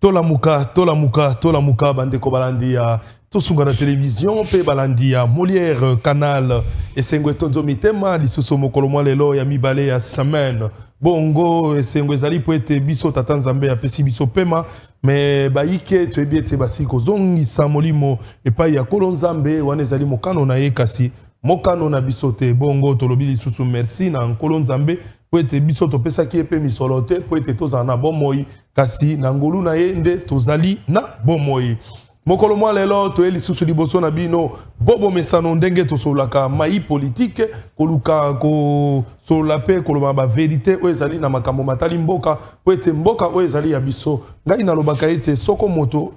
Tolamuka, bandeko balandia, tosunga na télévision, pe balandia, Molière, Canal, et sengwe tonzo mitema, lisusu mokolo mwa lelo ya mibale ya semaine. Bongo, sengwe zali poete biso tatanzambe ya pesi biso pema, me baike, tuebiete basiko zongi sa molimo, epa ya kolonzambe, wane zali mokano na ekasi, mokano na bisote, bongo, tolobi lisusu merci na kolonzambe, poete biso topesa ki epe misolote, poete tozana bomoi, kasi na ngolu na yende tozali na bomoi. Mokolo mwa lelo to eli susu liboso na bino bobo mesano ndenge to solaka mai politique koluka ko solape koloma ba vérité o ezali na makambo matali mboka poete mboka o ezali ya biso ngai na lobaka ete soko moto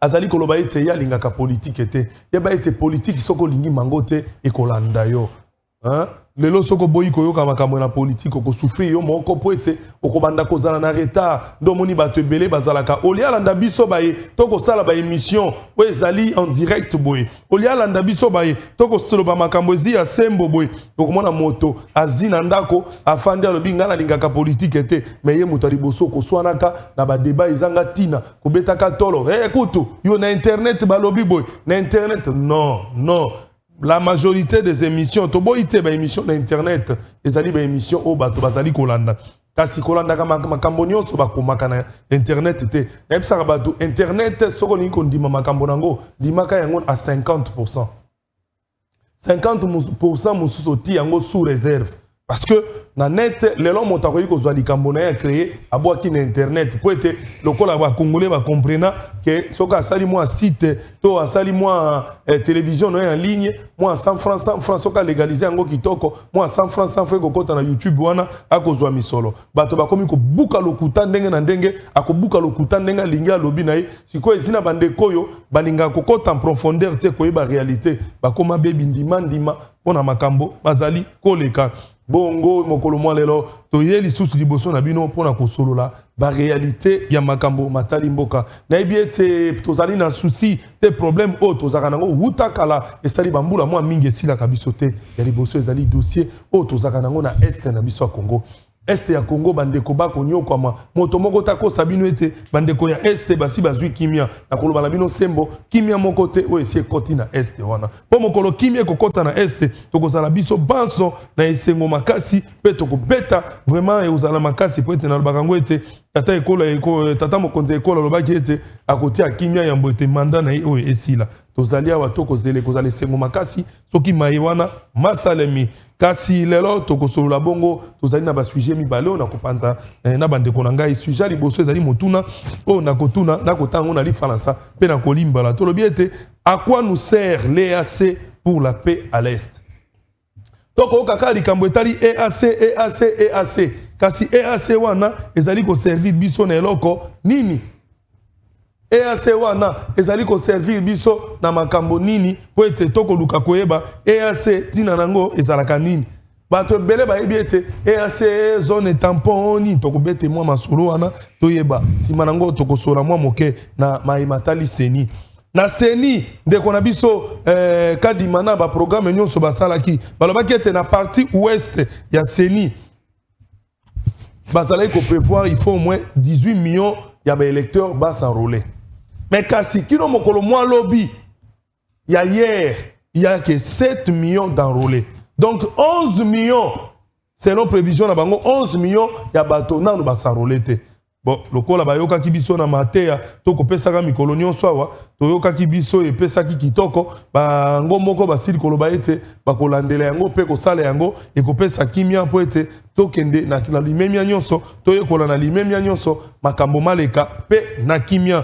azali koloba ete ya lingaka politique te yeba ete politique soko lingi mangote ekolanda yo hein lelo soko boyi koyoka makambo na politique ko souffrir yo moko poete okobanda kozala na retard ndo moni bato ebele bazalaka olia landa biso baye toko sala ba émission o ezali en direct boye olia landa biso baye toko soloba makambo ezi ya sembo boye okomona moto azina ndako afandi alobi ngana lingaka politique te meye moto liboso ko swanaka na ba débat izanga tina ko betaka tolo écoute yo na internet balobi boye na internet non la majorité des émissions, toboite ba émission d'internet, ezali ba émission o bato bazali kolanda. Kasi kolanda kama makambo nyonso bakomaka na internet te. Ebisa bato internet soko ni kondima makambo nango, dimaka yango à 50%. 50% mususu ti yango sous réserve. Parce que na net les gens ont ko zwa likambo na ya créer abwaki na internet pour être lokola ba congolais ba comprena que soka asali moi site to asali moi télévision en ligne moi 100 francs soka légaliser yango kitoko moi 100 francs ko kota na YouTube wana akozwa misolo bato bakomi ko buka lokuta ndenge na ndenge akobuka lokuta ndenge linga lobi na ye siko ezina bandeko yo balinga ko kota en profondeur te ko yeba réalité bakoma bebi ndima pona makambo bazali koleka bongo mokolo mwa lelo toyeli susu liboso na bino pona kosolola ba réalité ya makambo matali mboka na ebiete tozali na souci te problème o tozaka nango hutakala esali bambula mwa mingi esila kabiso te ya liboso ezali dossier o tozaka nango na este na biso ya Congo. Este ya Congo bandeko bako nyokama moto moko tako sabino ete bandeko ya este basi bazwi kimia na koloba na bino sembo kimia moko te o esie koti na este wana po mokolo kimia kokota na este tokozala biso banso na esengo makasi pe tokobeta vraiment eozala makasi po ete na bakango ete tata mokonzi ekola lobaki ete akotia kimia ya mbote manda na o esila tozali awa tokozele kozala esengo makasi soki maiwana masalemi kasi lelo tokosolola bongo tozali na ba sujet mibale na kopanza na bandeko na ngai sujet liboso ezali motuna o na kotuna na kotango na li falansa pe na kolimbala tolobi ete à quoi nous sert l'EAC pour la paix à l'est toko kaka likambo etali EAC kasi EAC wana ezali ko servir biso na eloko nini EAC wana ezali ko servir biso na makambo nini po ete toko luka koyeba EAC tina nango ezalaka nini bato bele ba ebiete EAC zone tampon ni toko bete mwa masolo wana toyeba sima nango toko sola mwa moke na maimatali seni na seni ndeko na biso kadimana ba programme nyonso basalaki balobaki ete na partie ouest ya seni bazalaki ko prévoir il faut au moins 18 millions ya ba électeurs bas s'enrôler. Mais kasi kino mokolo mwa lobby ya hier il y a que 7 millions d'enrôlés. Donc 11 millions selon prévision na bango 11 millions ya bato nanu ba s'enrôler te. Bon, lokola bayoka kibiso na mateya toko pesaka mikolo nyonso awa toyoka kibiso e pesaki kitoko ba ngomoko basili koloba ete bakolandela yango pe ko sala yango e ko pesa kimia po ete tokende na limemia nyonso toyekola na limemia nyonso makambo maleka pe na kimia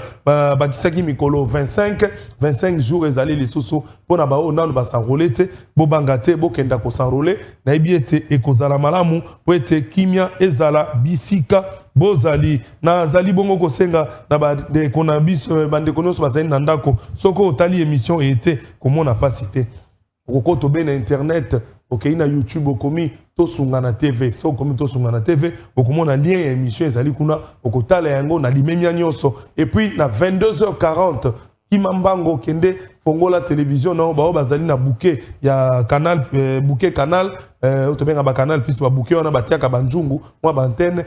bakisaki mikolo 25 jours ezali lisusu pona ba onano ba s'enrôler te bo bangate bo kenda ko s'enrôler na ebiete e kozala malamu po ete kimia ezala bisika bozali na zali bongo kosenga na bande konabiso bande konoso bazali na ndako soko otali émission ete komona pasité okoto be na internet okei na YouTube okomi tosunga na TV so komi tosunga na TV okomona lien ya émission ezali kuna okotala yango na limemia nyonso et puis na 22h40 kimambango kende fongola télévision na ba bazali na bouquet ya canal bouquet canal otobenga ba canal plus ba bouquet wana batiaka banjungu mwa ba antenne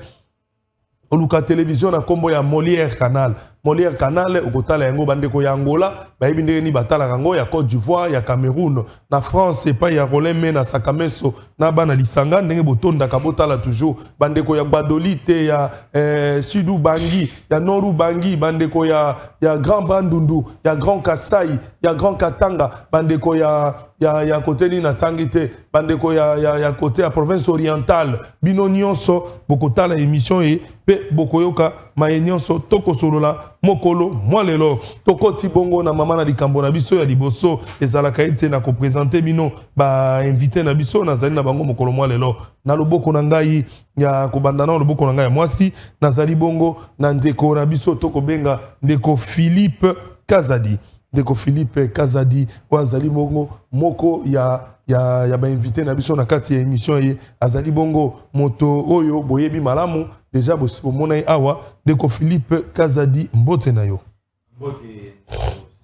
oluka télévision na kombo ya Molière Canal. Molière Canal okotala yango bandeko ya Angola bayebi ndenge ni batala yango ya Côte d'Ivoire ya Cameroun na France epa ya Roleme na Sakameso na bana lisanga ndenge botonda kabotala toujours bandeko ya Badolite ya Sudou Bangi ya Noru Bangi bandeko ya Grand Bandundu ya Grand Kasai ya Grand Katanga bandeko ya côté ni na Tangite bandeko ya côté ya province orientale bino nyonso bokotala émission e pe bokoyoka maye nyonso toko solola mokolo mwalelo tokoti bongo na mama na likambo na biso ya liboso ezalaka ete na ko présenter bino ba invité na biso nazali na bango mokolo mwalelo na loboko na ngai ya kobandana loboko na ngai ya mwasi nazali bongo na ndeko na biso toko benga ndeko Philippe Kazadi. Ndeko Philippe Kazadi wazali bongo moko ya ba invité na biso na kati ya émission ye azali bongo moto oyo boyebi malamu déjà bomona awa Ndeko Philippe Kazadi mbote na yo.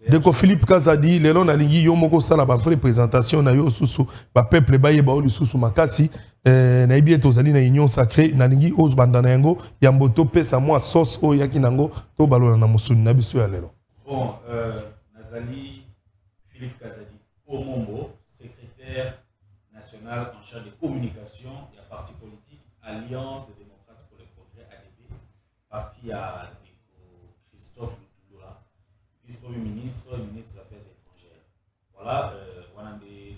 Ndeko Philippe Kazadi lelo na lingi yo moko sala ba vraie présentation na yo susu ba peuple baye ba oli susu makasi na ibi eto zali na union sacrée na lingi oz bandana yango ya mboto pesa moi sauce o yaki nango to balona na musuni na biso ya lelo. Bon Nazali Philippe Kazadi Omombo, secrétaire national en charge de communication et à parti politique Alliance des démocrates pour le progrès ADP, parti à Christophe Lutulola, vice-premier ministre, ministre des Affaires étrangères. Voilà, voilà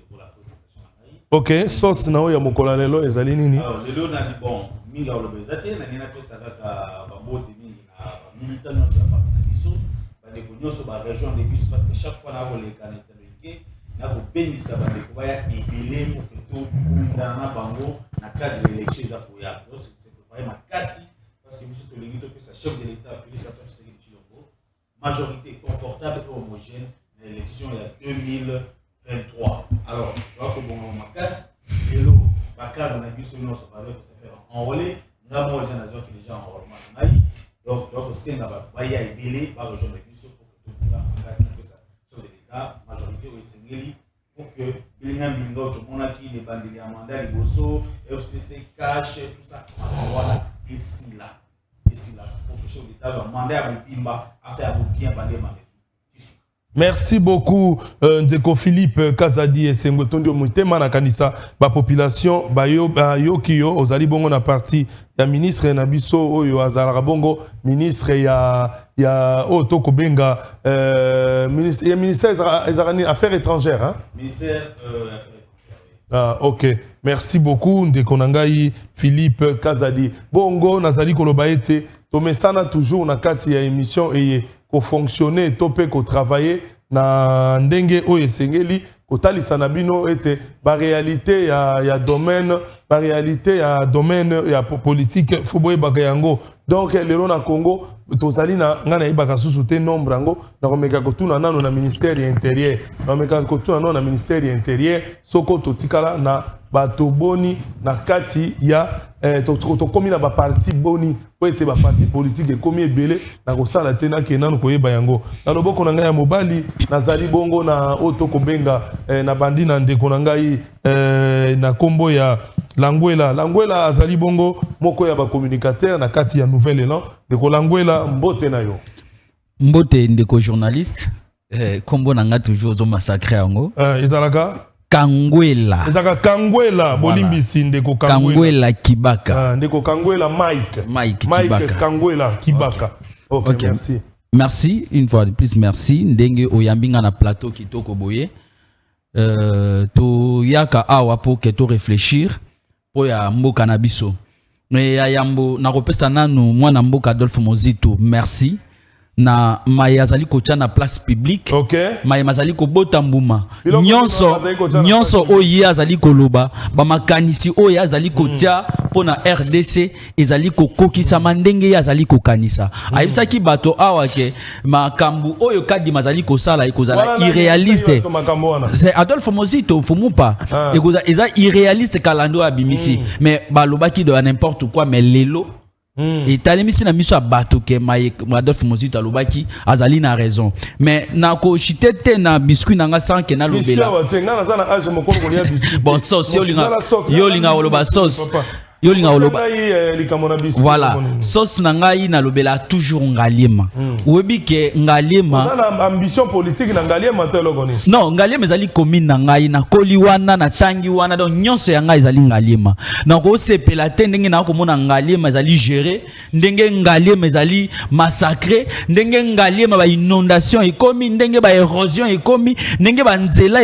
pour la présentation. Ok, sauce na oya mokola lelo ezali nini? Alors lelo na di bon, minga olobezate na nina pe savaka bambote mingi na militant sur la partie na biso. Les cognos sur la région de bus parce que chaque fois qu'on les canets américains, n'a pas béni ça va découvrir et belé pour que tout dans la bango na cadre de l'élection ils appuient. Donc c'est préparé ma casse parce que monsieur Tolinguito que sa chef de l'État Félix Antoine Tshisekedi Tshilombo majorité confortable et homogène dans l'élection il y a 2023. Alors donc bon ma casse et l'eau ma cadre na biso non se basé pour se faire enrôler n'a moi j'ai nation qui déjà enrôlement naï donc c'est na ba baya et belé par région de majorité au Sénégal pour que Bilinga Bilinga tout le monde qui les bandits à mandat les bossos FCC cash tout ça voilà ici là pour que chef d'État soit mandat à Bimba assez à bien bandé mandé. Merci beaucoup Ndeko Philippe Kazadi et Sengotondi Omutema na kanisa ba population ba yo kiyo ozali bongo na parti ya ministre na biso oyo azala bongo ministre ya Otoko Benga ministère des affaires étrangères hein ministère affaires étrangères. Ah OK, merci beaucoup Ndeko nangai Philippe Kazadi. Bongo nazali koloba ete to mesana toujours na kati ya émission et ko fonctionner topé ko travailler na ndenge oyo esengeli kotalisa na bino ete ba réalité ya domaine ya politique foboye baka yango donc lelo na Congo tozali na ngana ibaka susu te nombre yango na komeka kotuna nano na ministère ya intérieur na komeka kotuna nano na ministère ya intérieur soko totikala na bato boni na kati ya tokomi na ba parti boni po ete ba parti politique ekomi ebele na kosala te na kenano koyeba yango na loboko na ngai ya mobali nazali bongo na Otoko Benga na bandi na ndeko na ngai na kombo ya Languela azali bongo moko ya ba communicateur na kati ya Nouvel Élan ndeko Languela mbote na yo mbote ndeko journaliste kombo na nga toujours zo massacrer yango ezalaka Kangwela. Ezaka Kangwela bolimbisi ndeko Kangwela Kibaka. Ndeko Kangwela Mike Kibaka. Kangwela Kibaka. OK, merci. Merci une fois de plus merci ndenge oyambinga na plateau kitoko boye. To yaka awa pour que to réfléchir pour ya mboka na biso. Mais ya yambo na kopesa nanu mwana mboka Adolphe Mozito merci. Na mayazali kocha na place publique mayazali ko botambuma nyonso oyi azali koloba ba makanisi oyi azali kotia pona RDC ezali kokokisa mandenge azali kokanisa ayebisa ki bato awa ke makambu oyo kadi mazali kosala ekozala irréaliste c'est Adolphe Mozito fumupa ekoza eza irréaliste kalando abimisi mais balobaki de n'importe quoi mais lelo et talemisi na miso bato ke Adolphe Mozito alobaki azali na raison mais na ko chitete na biscuit nanga sans ke na lobela biscuit tenga na sana age mokolo kolia biscuit bon sauce yo linga oloba sauce yo linga oloba likambo na biso voilà sauce na ngai na lobela toujours ngaliema webi ke ngaliema na ambition politique na ngaliema to lokoni non ngaliema ezali commune na ngai na koli wana na tangi wana donc nyonso ya ngai ezali ngaliema na ko sepela te ndenge na ko mona ngaliema ezali gérer ndenge ngaliema ezali massacrer ndenge ngaliema ba inondation ekomi ndenge ba érosion ekomi ndenge ba nzela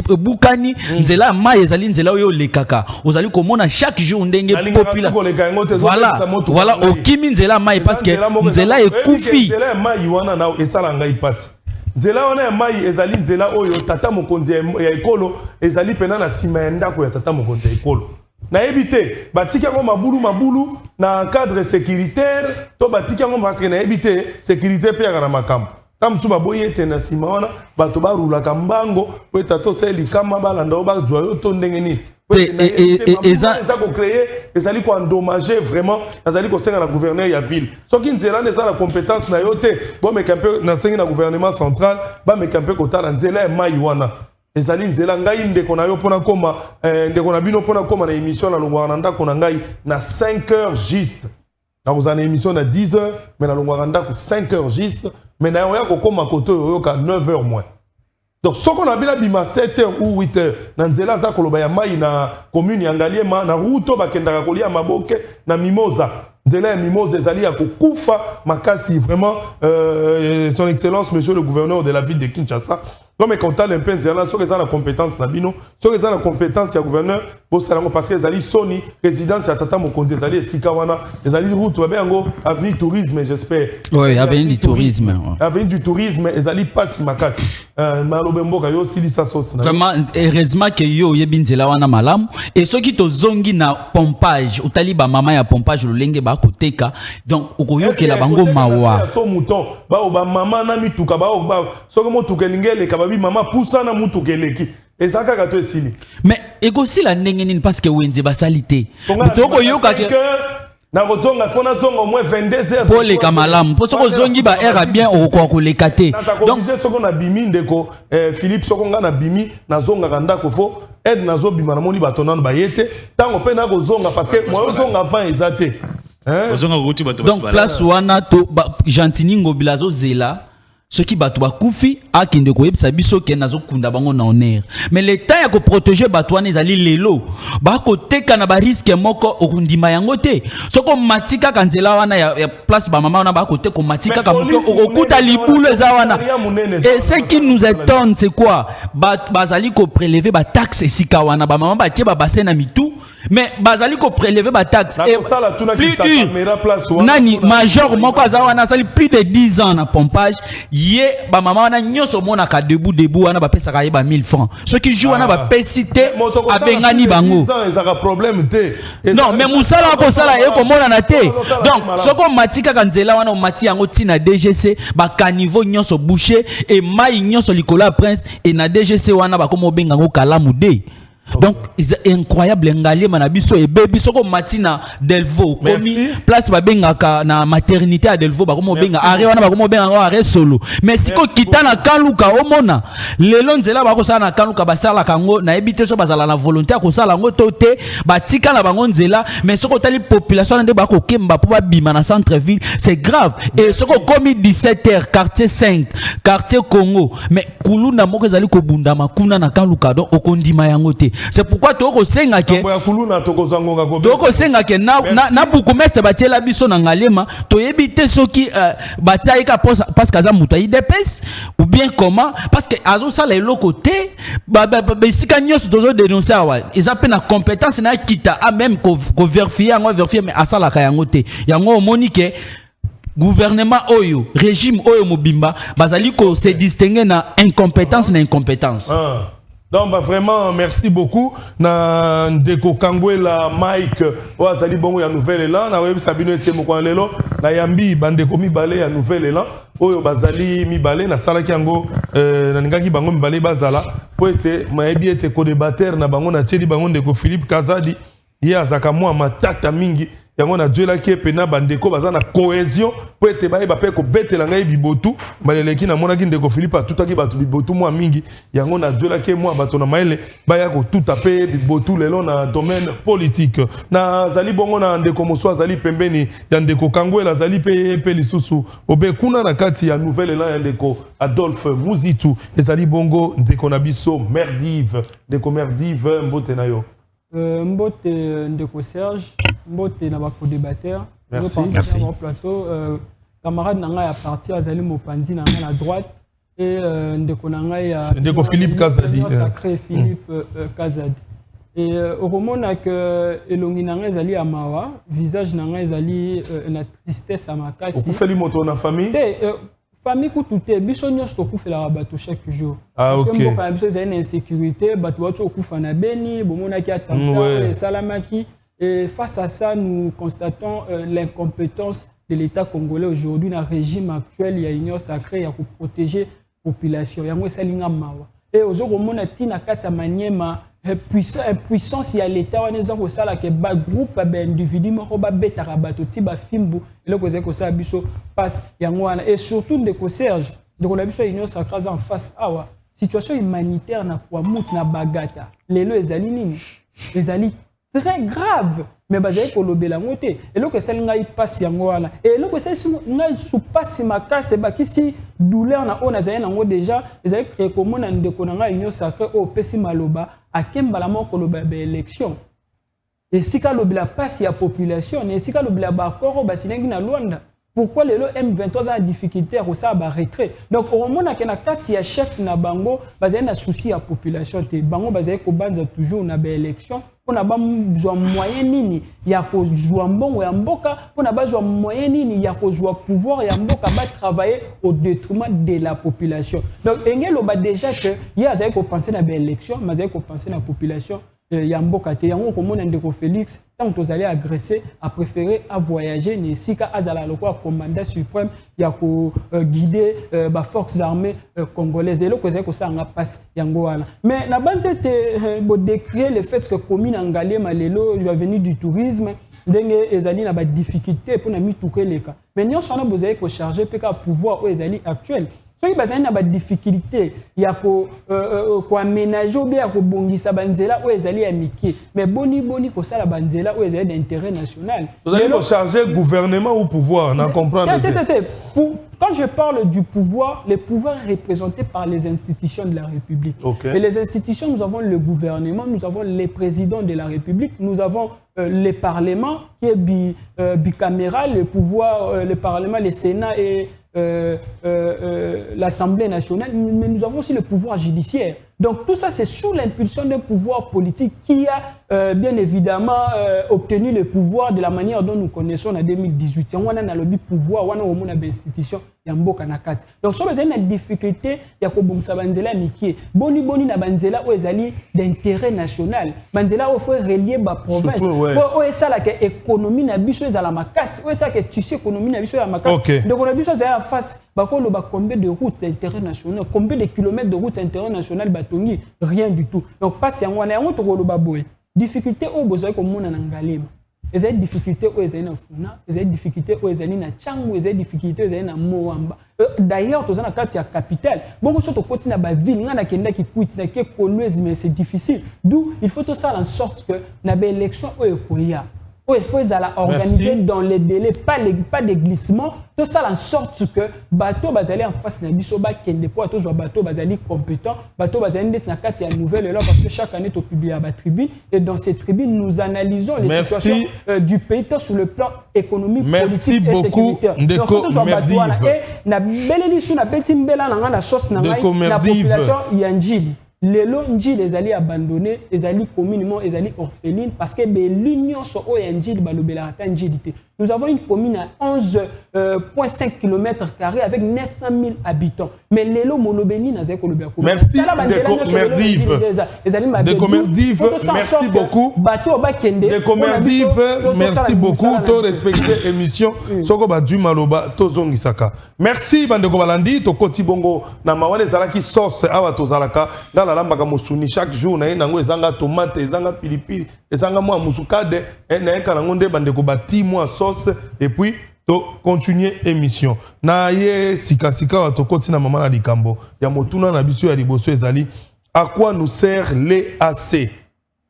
ebukani nzela mai ezali nzela oyo lekaka ozali komona chaque jour ndenge voilà okimi nzela mai parce que nzela ekufi nzela mai wana na esala ngai pasi nzela wana ya mai ezali nzela oyo tata mokonzi ya ekolo ezali pena na sima ya ndako ya tata mokonzi ya ekolo nayebi te batiki yango mabulu na cadre sécuritaire to batiki yango parce que nayebi te sécurité mpe yaka na makambo kamsu baboyi ete na sima wana bato barulaka mbango po ete atosali likama balanda o bazwa yo to ndenge nini eza ko créer ezali ko endommager vraiment ezali ko senga na gouverneur ya ville soki nzela neza na compétence na yo te bo meka mpe na sengi na gouvernement central ba meka mpe kotala nzela ya mai wana ezali nzela ngai ndeko na yo pona koma ndeko na bino pona koma na émission na longwa na ndako na ngai na 5 heures juste na kozana émission na 10 heures mais na longwa na ndako 5 heures juste mais na yo ya ko koma koto yo ka 9 heures moins. Donc, ce qu'on a bien bima 7h ou 8h, na nzela za koloba ya mai na commune ya Ngaliema na ruto bakendaka kolia maboke na mimosa. Nzela ya mimosa ezali ya kokufa makasi vraiment son excellence monsieur le gouverneur de la ville de Kinshasa. Comme quand on a l'impense, il y a la compétence na bino, il y a la compétence ya gouverneur parce que ezali soni résidence ya tata mokonzi ezali sikawana, ezali route ba bengo avenue tourisme j'espère. Oui, avenue du tourisme. Avenue du tourisme ezali pasi makasi. Malobe mboka yo silisa sauce na. Vraiment heureusement que yo yebinzela wana malamu et ceux qui to zongi na pompage, utali ba mama ya pompage lolenge ba koteka donc okoyokela bango mawa. So mouton ba ba mama na mituka ba so mo tukelingele babi mama poussa na mutu keleki ezaka kato esili mais ekosi la ndenge nini parce que wenze basalite bitoko yoka ke na kozonga fona zonga au moins 22h pour les kamalam pour soko zongi ba era bien okwa ko lekate donc soko na bimi ndeko Philippe soko nga na bimi na zonga kanda ko fo aide na zo bima na moni batonano ba yete tango pe na kozonga parce que moi zonga avant ezate donc place wana to gentini ngobilazo zela ce qui bat koufi a kinde ko yebisa biso ke nazo kunda bango na honneur mais l'état ya ko protéger batwana ezali lelo ba ko teka na ba risque moko okundima yango te soko matika kanzela wana ya place ba mama wana ba ko te ko matika ka moto okuta libulu eza wana et ce qui nous étonne c'est quoi bazali ko prélever ba taxe esika wana ba mama ba tie ba bassin na mitu mais bazali ko prélever ba taxe et nani major moko azawana sali plus de 10 ans na pompage ye ba mama wana nyoso mona ka debout wana ba pesa ka yeba 1000 francs ce qui joue wana ba pesite abengani bango ezaka problème te non mais musala ko sala e ko mona na te donc soko matika ka nzela wana mati yango tina DGC ba caniveau nyoso boucher et mai nyoso likola prince et na DGC wana ba ko mo benga ngo kalamu de. Donc c'est incroyable Ngaliema na biso et baby soko matina Delvaux komi place ba benga na maternité à Delvaux ba komo benga arrêt wana ba komo benga arrêt solo mais siko kitana kaluka omona lelo nzela ba ko sala na kaluka ba sala kango na ebité so bazala na volonté ko sala ngo toté ba tika na bango nzela mais soko tali population nde ba ko kemba po ba bima na centre ville c'est grave et soko komi 17h quartier 5 quartier Congo mais kuluna moko ezali ko bunda makuna na kaluka donc okondima yango te. C'est pourquoi toko senga ke na bukumeste batiela biso na Ngaliema to yebite soki bataika parce que za muta IDPS ou bien comment parce que azo sala eloko te sika nyos dozo dénoncer wa ils appellent na compétence na kita a même ko vérifier mais asala ka yango te yango monique gouvernement oyo régime oyo mobimba bazali ko se distinguer na incompétence na incompétence. Donc bah vraiment merci beaucoup na ndeko Kangwela Mike wazali bongo ya nouvelle élan na webi sabino etie moko lelo na yambi bandeko mibale ya nouvelle élan oyo bazali mibale na salaki yango na ngaki bango mibale bazala po ete mayebi ete ko débatteur na bango na tieli bango ndeko Philippe Kazadi ya zaka mwa matata mingi yango na Dieu la qui pena bandeko baza na cohésion po ete ba pe ko betela ngai bibotu maleleki na mona ki ndeko Philippe atutaki batu bibotu mwa mingi yango na Dieu la qui mwa bato na maele ba ya ko tuta pe bibotu lelo na domaine politique na zali bongo na ndeko Moswa zali pembeni ya ndeko Kangwela zali pe lisusu obe kuna na kati ya nouvelle elan ya ndeko Adolphe Muzitu ezali bongo ndeko na biso Merdive ndeko Merdive mbote na yo mbote ndeko Serge mbote na bako débatteur merci plateau camarade na ngai ya parti azali mopanzi na ngai na droite et ndeko na ngai ya ndeko Philippe Kazadi sacré Philippe Kazadi et okomona que elongi na ngai ezali ya mawa visage na ngai ezali na tristesse à makasi okufeli moto na famille famille kututé biso nyonso tokufela bato chaque jour parce que mboka biso ezali na insécurité bato bato okufa na beni bomonaki attentat et salamaki et face à ça nous constatons l'incompétence de l'État congolais aujourd'hui dans le régime actuel il y a union sacrée pour protéger population yango esalinga mawa et ozokomona tina kati ya Maniema impuissance ya l'État wana eza kosala ke ba groupe ba individu moko babetaka bato ti bafimbu eloko ezali kosala biso passe yango wana et surtout ndeko Serge ndeko na biso union sacrée en face awa situation humanitaire na Kwamutu na Bagata lelo ezali nini ezali très grave mais bazali kolobela ngo te eloko esali ngai passe yango wana et eloko esali ngai su passe makase bakisi douleur na ona zali nango déjà ezali komona ndeko na ngai union sacrée o pesi maloba akembala moko loba ba élection esika lobela passe ya population et esika lobela ba koro basinengi na Luanda pourquoi lelo M23 a difficulté à ça ba retrait donc au moment que na kati ya chef na bango bazali na souci ya population te bango bazali ko banza toujours na ba élection pour na ba besoin moyen nini ya ko jouer mbongo ya mboka pour na ba besoin moyen nini ya ko jouer pouvoir ya mboka ba travailler au détriment de la population donc engelo ba déjà que ya azali ko penser na ba élection mais azali ko penser na population ya mboka te yango komona ndeko Félix tant que tozali agressé a préféré à voyager ni sika azala lokwa commandant suprême ya ko guider ba forces armées congolaises et loko ezali ko sanga passe yango wana mais na banzete bo décrire le fait que commune Ngalema lelo va venir du tourisme ndenge ezali na ba difficulté pour na mitukeleka mais nyonso wana bozali ko charger pe ka pouvoir o ezali actuel soki bazali na ba difficulté ya ko aménager ou bien ko bongisa banzela o ezali ya mike mais boni ko sala banzela o ezali d'intérêt national vous allez charger gouvernement ou pouvoir na comprendre quand je parle du pouvoir, le pouvoir est représenté par les institutions de la République. Et les institutions, nous avons le gouvernement, nous avons les présidents de la République, nous avons le Parlement qui est bicaméral, le pouvoir, le Parlement, le Sénat et l'Assemblée nationale, mais nous avons aussi le pouvoir judiciaire. Donc tout ça, c'est sous l'impulsion d'un pouvoir politique qui a bien évidemment obtenu le pouvoir de la manière dont nous connaissons en 2018. On a le pouvoir, on a une institution, il y a un beau kanakati. Donc si vous avez une difficulté, il y a un banzela miki. Boni na banzela où ezali d'intérêt national. Banzela où faut relier la province. Où est ça la économie na biso ezala makasi. Où est ça que tu sais économie na biso ya makasi. Donc on a biso ezala face. Bakolo ba combien de routes d'intérêt national, combien de kilomètres de routes d'intérêt national batongi, rien du tout. Donc passe yango na yango to kolo ba boy. Difficulté au besoin comme mona na Ngalema. Ezali difficulté au ezali na Funa, ezali difficulté au ezali na Tchangu, ezali difficulté ezali na Moamba. D'ailleurs tozana kati ya capitale. Bongo so to koti na ba ville ngana kenda ki kuiti na ke Kolwezi mais c'est difficile. D'où il faut tout ça en sorte que na ba élection o ekoya. Il faut organiser dans les délais, pas de glissement. Tout ça en sorte que bateau bazali en face na biso ba kende po to zo bateau bazali compétent, bateau bazali ndes na kati ya nouvelle là parce que chaque année to publie à tribune et dans ces tribunes nous analysons les situations du pays tant sur le plan économique, politique et sécuritaire. Ndeko Merdive. Et na beleli sou na beti mbela na na sauce na ngai la population yanjili. Lelo njili ezali abandonné, ezali communément ezali orpheline parce que l'union so o yanjili balobela ata njili te. Nous avons une commune à 11,5 km² avec 900 000 habitants. Mais Lelo Molobeni n'a pas de merci Decomerdive, merci beaucoup. Decomerdive, merci beaucoup. To respecter émission. Soko Badu Maloba, Tozongi Saka. Merci Bandeko Balandi, to Koti Bongo, na mawane zalaki sauce awa tozalaka, dans la lamba musuni chaque jour, na yenango ezanga tomate, ezanga pilipili, ezanga mwa musukade, na yenka nangonde Bandeko Bati mwa sauce, et puis, to continuer émission. Na ye sika wa to Koti na mama na likambo, ya motuna na biso ya liboso ezali, à quoi nous sert l'EAC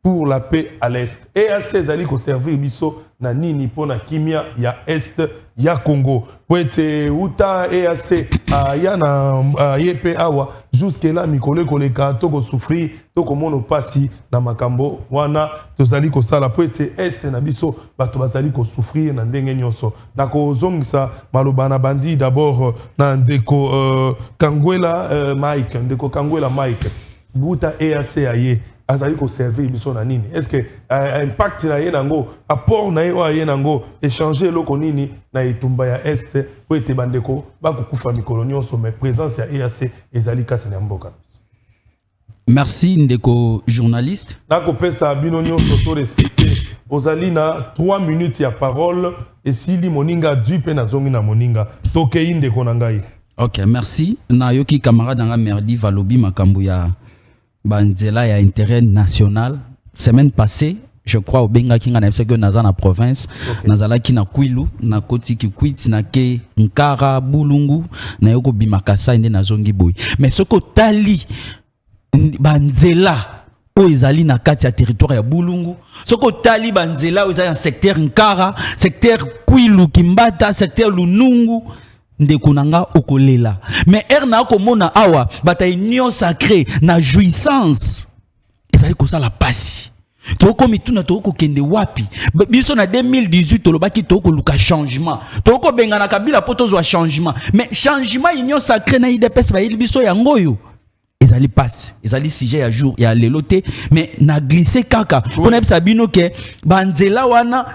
pour la paix à l'Est? EAC ezali ko servir biso na nini pona kimia ya Est ya Congo. Poete uta EAC ya na yepe awa jusque là mikole koleka toko souffrir toko mono pasi na makambo wana tozali ko sala poete Est na biso bato bazali ko souffrir na ndenge nyonso. Na ko zongisa maloba na bandi d'abord na ndeko Kangwela Mike, ndeko Kangwela Mike. Buta EAC aye azali ko servir biso na nini? Est-ce que impact na ye nango apport na ye nango échanger loko nini na etumba ya Est po ete bandeko bakokufa mikolo nyonso mais présence ya EAC ezali kasi na mboka. Merci ndeko journaliste. Nako pesa bino nyonso to respecter ozali na 3 minutes ya parole et sili moninga du pe na zongi na moninga tokei ndeko na ngai. OK, merci. Na yoki camarade nga Merdi Valobi makambo ya Banzela ya intérêt national. Semaine passée, je crois au Benga Kinga na que naza na province, nazala ki na Kwilu, na Koti Kikwit, na ke Nkara, Bulungu, na yoko Bimakasa inde na zongi boy. Mais ce que tali Banzela o ezali na kati ya territoire ya Bulungu, ce que tali Banzela o ezali na secteur Nkara, secteur Kwilu Kimbata, secteur Lunungu. Ndekunanga okolela mais erna komona awa bata union sacrée na jouissance ezali ko sala pasi toko mituna toko kende wapi biso na 2018 tolobaki toko luka changement toko benga na kabila poto zo changement mais changement union sacrée na IDPS ba biso yangoyo ezali pasi ezali sujet ya jour ya leloté mais na glisser kaka pona bisa bino ke banzela wana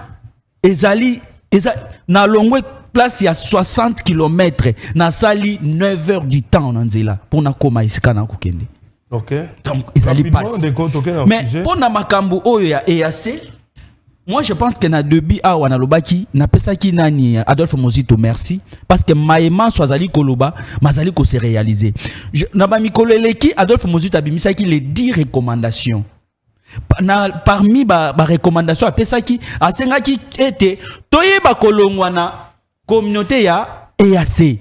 ezali na longwe place ya 60 km na sali 9 heures du temps en Nzela pour na koma isika na kokende. OK. Donc ils allaient passer. Mais pour na makambo oyo ya EAC, moi je pense que na début a wana lobaki na pesa ki nani Adolphe Mozito merci parce que maïma swazali koloba mazali ko se réaliser. Na ba mikolo eleki Adolphe Mozito abimisa ki les 10 recommandations. Parmi ba recommandation a pesa ki asenga ki ete toyeba kolongwana communauté ya EAC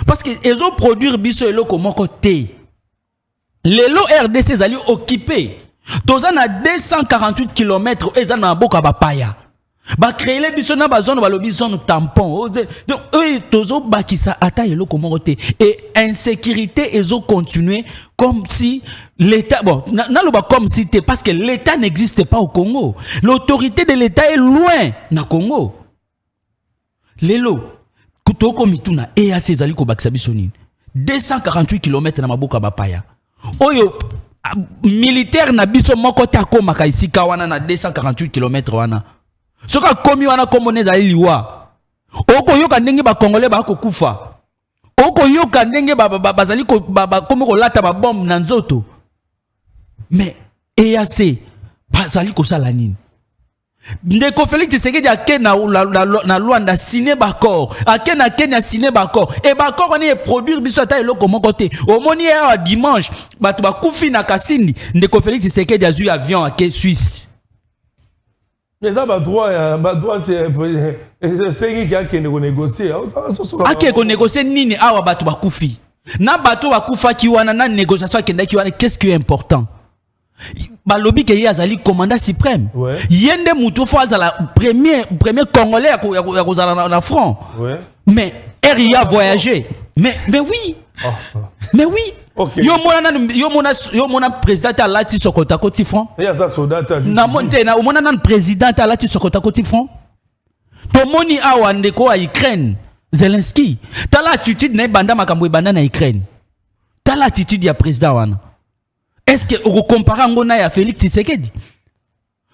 parce que ils ont produire biso eloko moko te lelo RDC zali occupé toza na 248 km eza na boka bapaya ba créer les biso na ba zone balobi zone tampon donc eux tozo bakisa ata eloko moko te et insécurité ezo continuer comme si l'état bon na loba comme si te parce que l'état n'existe pas au Congo, l'autorité de l'état est loin na Congo. Lelo kutoko mituna EAC ezali ko bakisa biso nini 248 km na maboka bapaya oyo militaire na biso moko ta koma ka isika wana na 248 km wana soka komi wana komoneza liwa oko yoka ndenge ba congolais ba kokufa oko yoka ndenge bazali ko komi ko lata ba bombe na nzoto mais EAC bazali ko sala nini? Ndeko Félix Tshisekedi ake na Luanda signé bakor ake na Kenya signé bakor et bakor on est produire biso ata eloko moko te omoni ya dimanche bato bakufi na Kasindi Ndeko Félix Tshisekedi azui avion ake Suisse mais ça ba droit c'est qui a que négocier ake ko négocier nini awa bato bakufi na bato bakufa ki wana na négociation akenda ki wana qu'est-ce qui est important? Balobi ke yazali commandant suprême. Ouais. Yende mutu fo azala premier congolais ya kozala na front. Ouais. Mais RIA voyager. Mais oui. Oh. Mais oui. Okay. Yo mona président alati sokota koti front. Ya za soldat na monte na mona nan président alati sokota koti front. To moni awa ndeko a Ukraine Zelensky. Tala attitude na banda makambo banda na Ukraine. Tala attitude ya président wana. Est-ce que vous comparez ngona ya Félix Tshisekedi?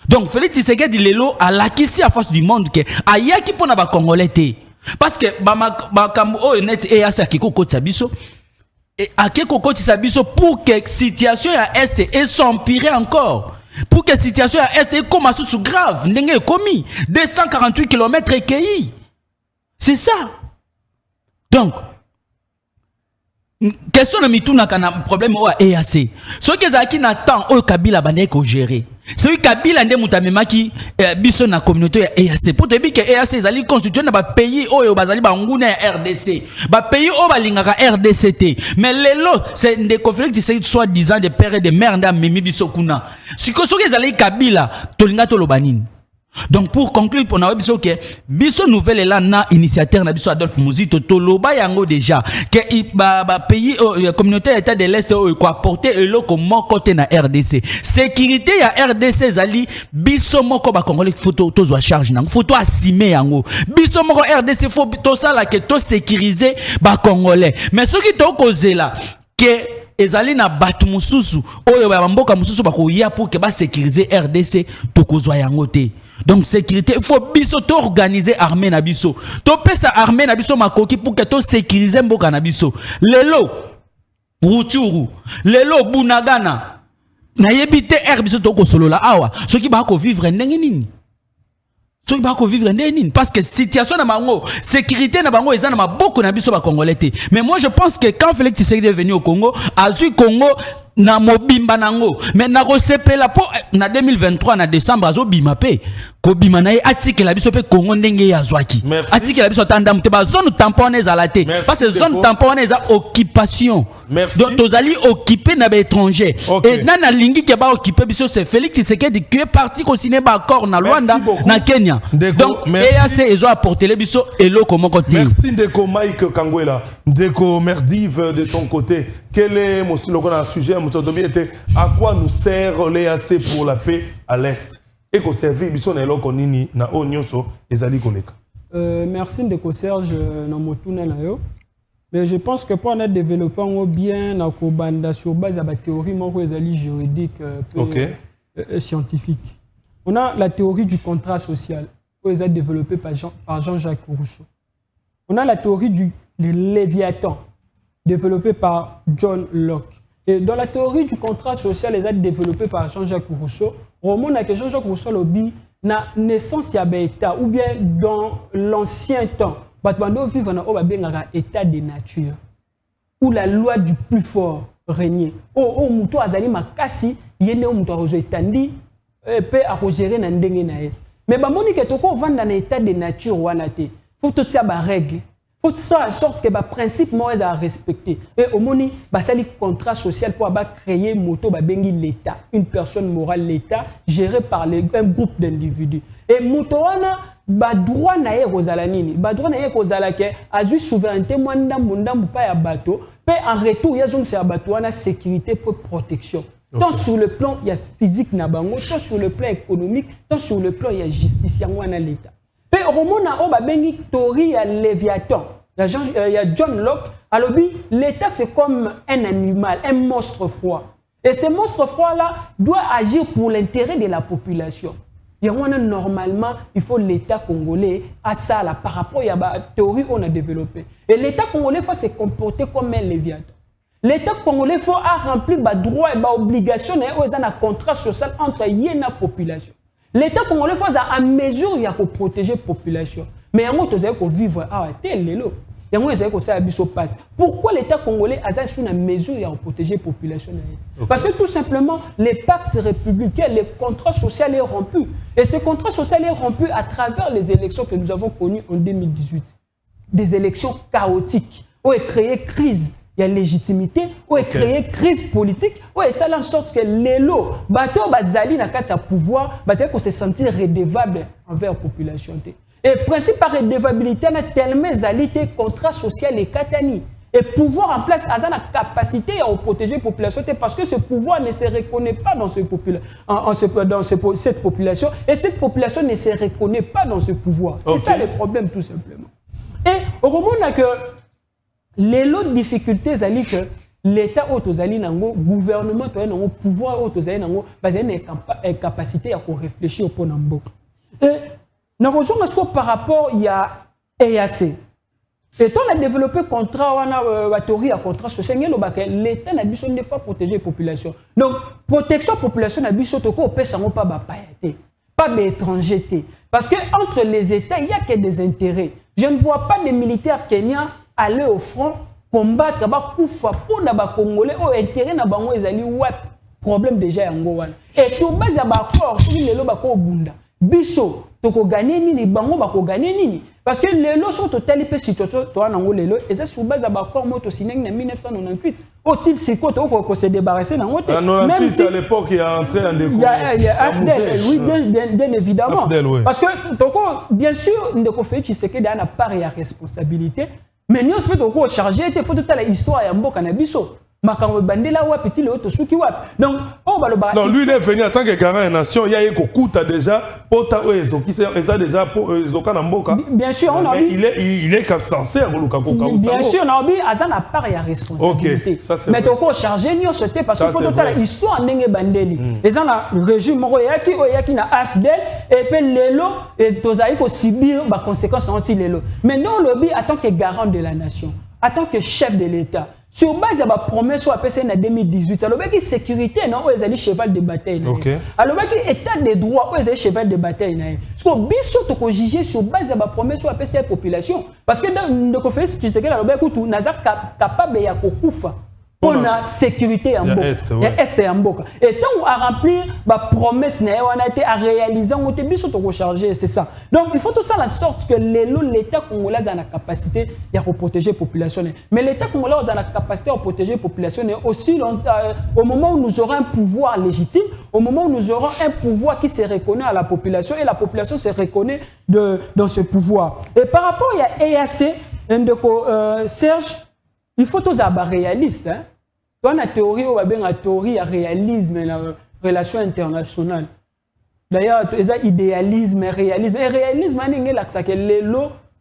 Donc Félix Tshisekedi lelo a l'acquis à face du monde que ayaki pona ba congolais té parce que ba kambo net et asa kiko kotsa biso et akeko kotsa biso pour que situation ya est et s'empirer encore. Pour que la situation à est commence sous grave, n'est commis 248 km recueillis. C'est ça. Donc, question de mituna kana problème au EAC. Ce que Zaki n'attend au Kabila bande ko gérer. C'est Kabila ndé mutamema ki biso na communauté ya EAC. Pour te dire que EAC zali constitué na ba pays au bazali ba nguna RDC. Ba pays au balingaka RDCT. Mais lelo c'est des conflits qui sont soi-disant des pères et des mères nda memi biso kuna. Ce que zali Kabila tolinga to lobanine. Donc pour conclure pour na biso que biso nouvelle là na initiateur na biso Adolphe Muzito toloba yango déjà que ba pays communauté état de l'est ko apporter eloko moko te na RDC sécurité ya RDC zali biso moko ba congolais photo to zo charge nango photo assumer yango biso moko RDC faut to sala que to sécuriser ba congolais mais ce qui to kozela que ezali na batu mususu oyo ba mboka mususu ba ko ya pour que ba sécuriser RDC to kozwa yango te. Donc sécurité, il faut biso organiser armée na biso. To pesa armée na biso makoki pour que to sécuriser mboka na biso. Lelo Rutshuru, lelo Bunagana. Na yebite air biso to ko solo la awa. Ceux qui ba ko vivre ndenge nini? Ceux qui ba ko vivre ndenge nini? Parce que situation na bango, sécurité na bango ezana maboko na biso ba congolais te. Mais moi je pense que quand Félix Tshisekedi est venu au Congo, azui Congo na mobimba nango mais na kosepela po na 2023 na décembre azo bima pe ko bima na article la biso pe Congo ndenge ya zwaki article la biso tanda mute ba zone tampon ezala te parce que zone tampon eza occupation. Donc tozali occupé na ba étranger et na lingi ke ba occupé biso c'est Félix Tshisekedi qui est parti continuer ba accord na Rwanda na Kenya. Donc EAC ezo apporter le biso eloko moko te. Merci Ndeko Mike Kangwela. Ndeko Merdive de ton côté, quel est le sujet à quoi nous sert l'EAC pour la paix à l'Est et qu'on servi biso na eloko nini na onyoso ezali koleka. Merci Ndeko Serge na motuna na yo. Mais je pense que pour notre développement bien na ko banda sur base de la théorie moko ezali juridique scientifique. On a la théorie du contrat social qui est développée par Jean-Jacques Rousseau. On a la théorie du Léviathan développée par John Locke. Et dans la théorie du contrat social, elle est développée par Jean-Jacques Rousseau. On remonte que Jean-Jacques Rousseau lobby na naissance ya état ou bien dans l'ancien temps, batbando vivre dans un état de nature où la loi du plus fort régnait. Muto azali makasi yene muto azo etandi pe a gérer na ndenge na ye. Mais ba moni que toko vanda na état de nature wana te. Faut tout ça ba règle. Faut faire en sorte que le principe est à respecter. Et au moni, c'est le contrat social pour créer l'État, une personne morale, l'État, géré par un groupe d'individus. Et Moutouana, droit nae rosalanini, droit nae rosalake, a eu souveraineté, mwandam pas ya bateau, mais en retour, il y a donc c'est bateau, on a sécurité pour protection. Tant sur le plan il y a physique nabango, tant sur le plan économique, tant sur le plan il y a justice, il y a l'État. Mais au moment où bengi théorie ya Léviathan, il y a John Locke, alors l'État c'est comme un animal, un monstre froid. Et ce monstre froid-là doit agir pour l'intérêt de la population. Normalement, il faut l'État congolais à ça là, par rapport à la théorie qu'on a développée. Et l'État congolais faut se comporter comme un Léviathan. L'État congolais faut remplir les droits et les obligations et un contrat social entre la population. L'État congolais faut à mesure de protéger la population. Mais il y a des vivre à tel lélo. Il y a des passe. Pourquoi l'État congolais a une mesure de protéger la population? Parce que tout simplement, les pactes républicains, les contrats sociaux sont rompus. Et ces contrats sociaux sont rompus à travers les élections que nous avons connues en 2018. Des élections chaotiques, où est créée crise. Il y a légitimité, où est créée crise politique, où est ça en sorte que l'élo, bateau bazali na kata pouvoir, bazali qu'on se sentir redevable envers la population. Et le principe par redevabilité, on a tellement zalité contrat social et katani. Et pouvoir en place, a la capacité à protéger la population parce que ce pouvoir ne se reconnaît pas dans, cette population et cette population ne se reconnaît pas dans ce pouvoir. C'est ça le problème tout simplement. Et au moment que les autres difficultés, c'est que l'État autozali nango, gouvernement nango, pouvoir autozali nango, basé une incapacité à réfléchir au point mboka. Et par rapport il y a EAC. Et on a développé contrat, on a la théorie à contrat social. L'État n'a pas protéger la population. Donc protection de la population n'a pas d'étrangers. Parce que entre les États, il n'y a que des intérêts. Je ne vois pas des militaires kenyans aller au front combattre pour les Congolais au intérêt na bango ezali problème déjà yango wana. Et sur base ya accord sur lelo bako bunda. Biso toko gagner nini bango bako gagner nini parce que lelo so total pe situation to nango lelo et ça sur base ya accord moto signé en 1998 au type siko to ko se débarrasser nango te même si à l'époque il y a entré en découverte. Il y a AFDEL, oui bien évidemment AFDEL, oui. Parce que toko bien sûr ndeko fait Tshisekedi a part ya responsabilité. Mais nous sommes chargés, il faut toute l'histoire ya mboka na biso. Makambo bandela wa petit le auto suki wa. Donc on va le non, lui il est venu en tant que garant de nation, il y a eu Kokuta déjà pota ezo qui ça déjà pour ezoka na mboka. Bien sûr, on a il est censé voluka koka. Bien sûr, on a dit azana part ya responsabilité. Okay, ça c'est mais toko chargé ni c'était parce qu'il faut toute l'histoire ndenge bandeli. Les gens la régime moko yaki na AFDEL et puis lelo et tozali ko subir ba conséquences anti lelo. Mais non lobby en tant que garant de la nation, en tant que chef de l'État. Sur base de la promesse ou APC en 2018, alors que sécurité non, ils allaient cheval de bataille. Alors que état de droit, ils allaient cheval de bataille. Parce que biso to ko juger sur base de la promesse ou APC population. Parce que dans le conférence qui se alors que tout n'a capable ya kokufa. On a sécurité en Mboka. Il y a Est en Mboka. Et tant à remplir la promesse, on a été à réaliser, on a été rechargé, c'est ça. Donc il faut tout ça la sorte que l'État congolais a la capacité de protéger la population. Mais l'État congolais a la capacité de protéger la population aussi au moment où nous aurons un pouvoir légitime, au moment où nous aurons un pouvoir qui se reconnaît à la population et la population se reconnaît dans ce pouvoir. Et par rapport à EAC, Serge, il faut tous être réalistes. Hein? Dans la théorie, on va bien la théorie à réalisme et la relation internationale. D'ailleurs, il y a idéalisme et réalisme. Et réalisme, c'est que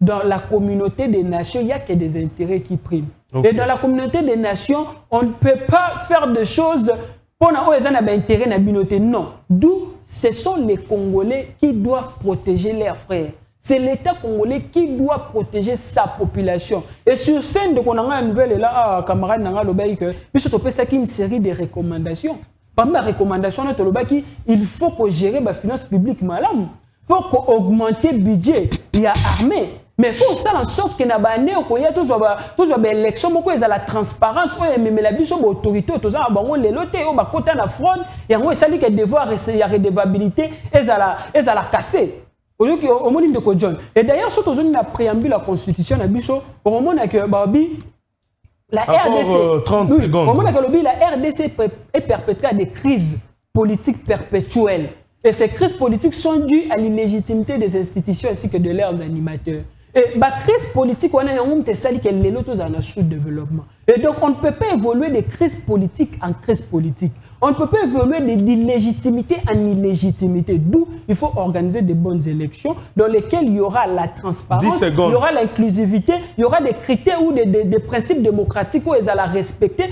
dans la communauté des nations, il n'y a que des intérêts qui priment. Okay. Et dans la communauté des nations, on ne peut pas faire des choses pour les intérêts de la communauté. Non. D'où ce sont les Congolais qui doivent protéger leurs frères. C'est l'État congolais qui doit protéger sa population. Et sur scène, de qu'on a une nouvelle, et là, camarade Nanga Lobaï, que puis on peut ça une série de recommandations. Parmi les recommandations, il faut qu'on gère la finance publique malam. Il faut qu'on augmente le budget. Il y a armée. Mais il faut faire en sorte que na bane ko ya toujours élection moko eza la transparence o même la biso autorité to za bango lelo te o ba kota na fraude yango esali que devoir ya redevabilité eza la casser. Et d'ailleurs, surtout dans la préambule de la Constitution, la RDC, 30 secondes. La RDC est perpétrée à des crises politiques perpétuelles. Et ces crises politiques sont dues à l'illégitimité des institutions ainsi que de leurs animateurs. Et la crise politique, on a un sous-développement. Et donc, on ne peut pas évoluer des crises politiques en crise politique. On ne peut pas évoluer d'illégitimité en illégitimité. D'où il faut organiser de bonnes élections dans lesquelles il y aura la transparence, il y aura l'inclusivité, il y aura des critères ou des principes démocratiques où ils allaient respecter,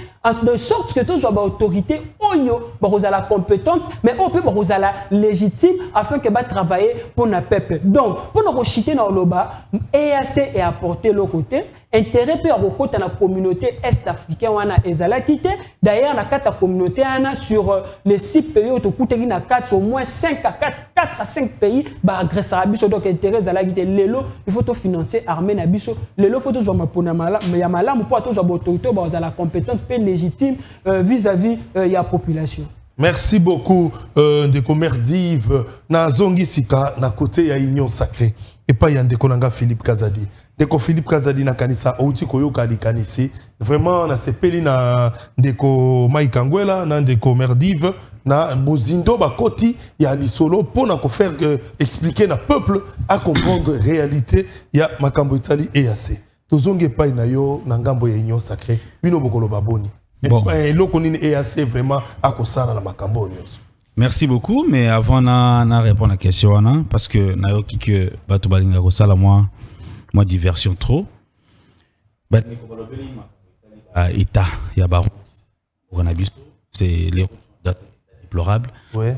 de sorte que tout soit l'autorité, vous la compétente, mais on peut vous la légitime afin que va travailler pour le peuple. Donc, pour nous rejeter dans le bas, EAC est apporté l'autre côté. Intérêt pour recoter la communauté est-africaine et Zalakite. D'ailleurs, dans la communauté sur les 6 pays où au moins 4 à 5 pays agressent Abisso. Donc, intérêt Zalakite. Lelo, il faut financer l'armée Nabiso. Lelo, il faut toujours mais Yamala, pour tous les autorités, la compétence légitime vis-à-vis de la population. Merci beaucoup de Commerdive. Na zongi sika na côté ya Union Sacrée. Et pas Yandeko Nanga Philippe Kazadi. Deko Philippe Kazadi na kanisa outi koyoka di kanisi. Vraiment na sepeli na Deko Maïkangwela na Deko Merdive na Bozindo bakoti ya lisolo pour na ko faire expliquer na peuple à comprendre réalité ya makambo itali EAC. Tozonge pa na yo na ngambo ya Union Sacrée. Bino bokolo baboni. Bon. Loko nini EAC vraiment à kosala na makambo nyonso. Merci beaucoup, mais avant de répondre à la question, parce que nayoki que bato balinga ko sala moi diversion trop. État, il y a Barou, c'est les routes déplorables. Ouais.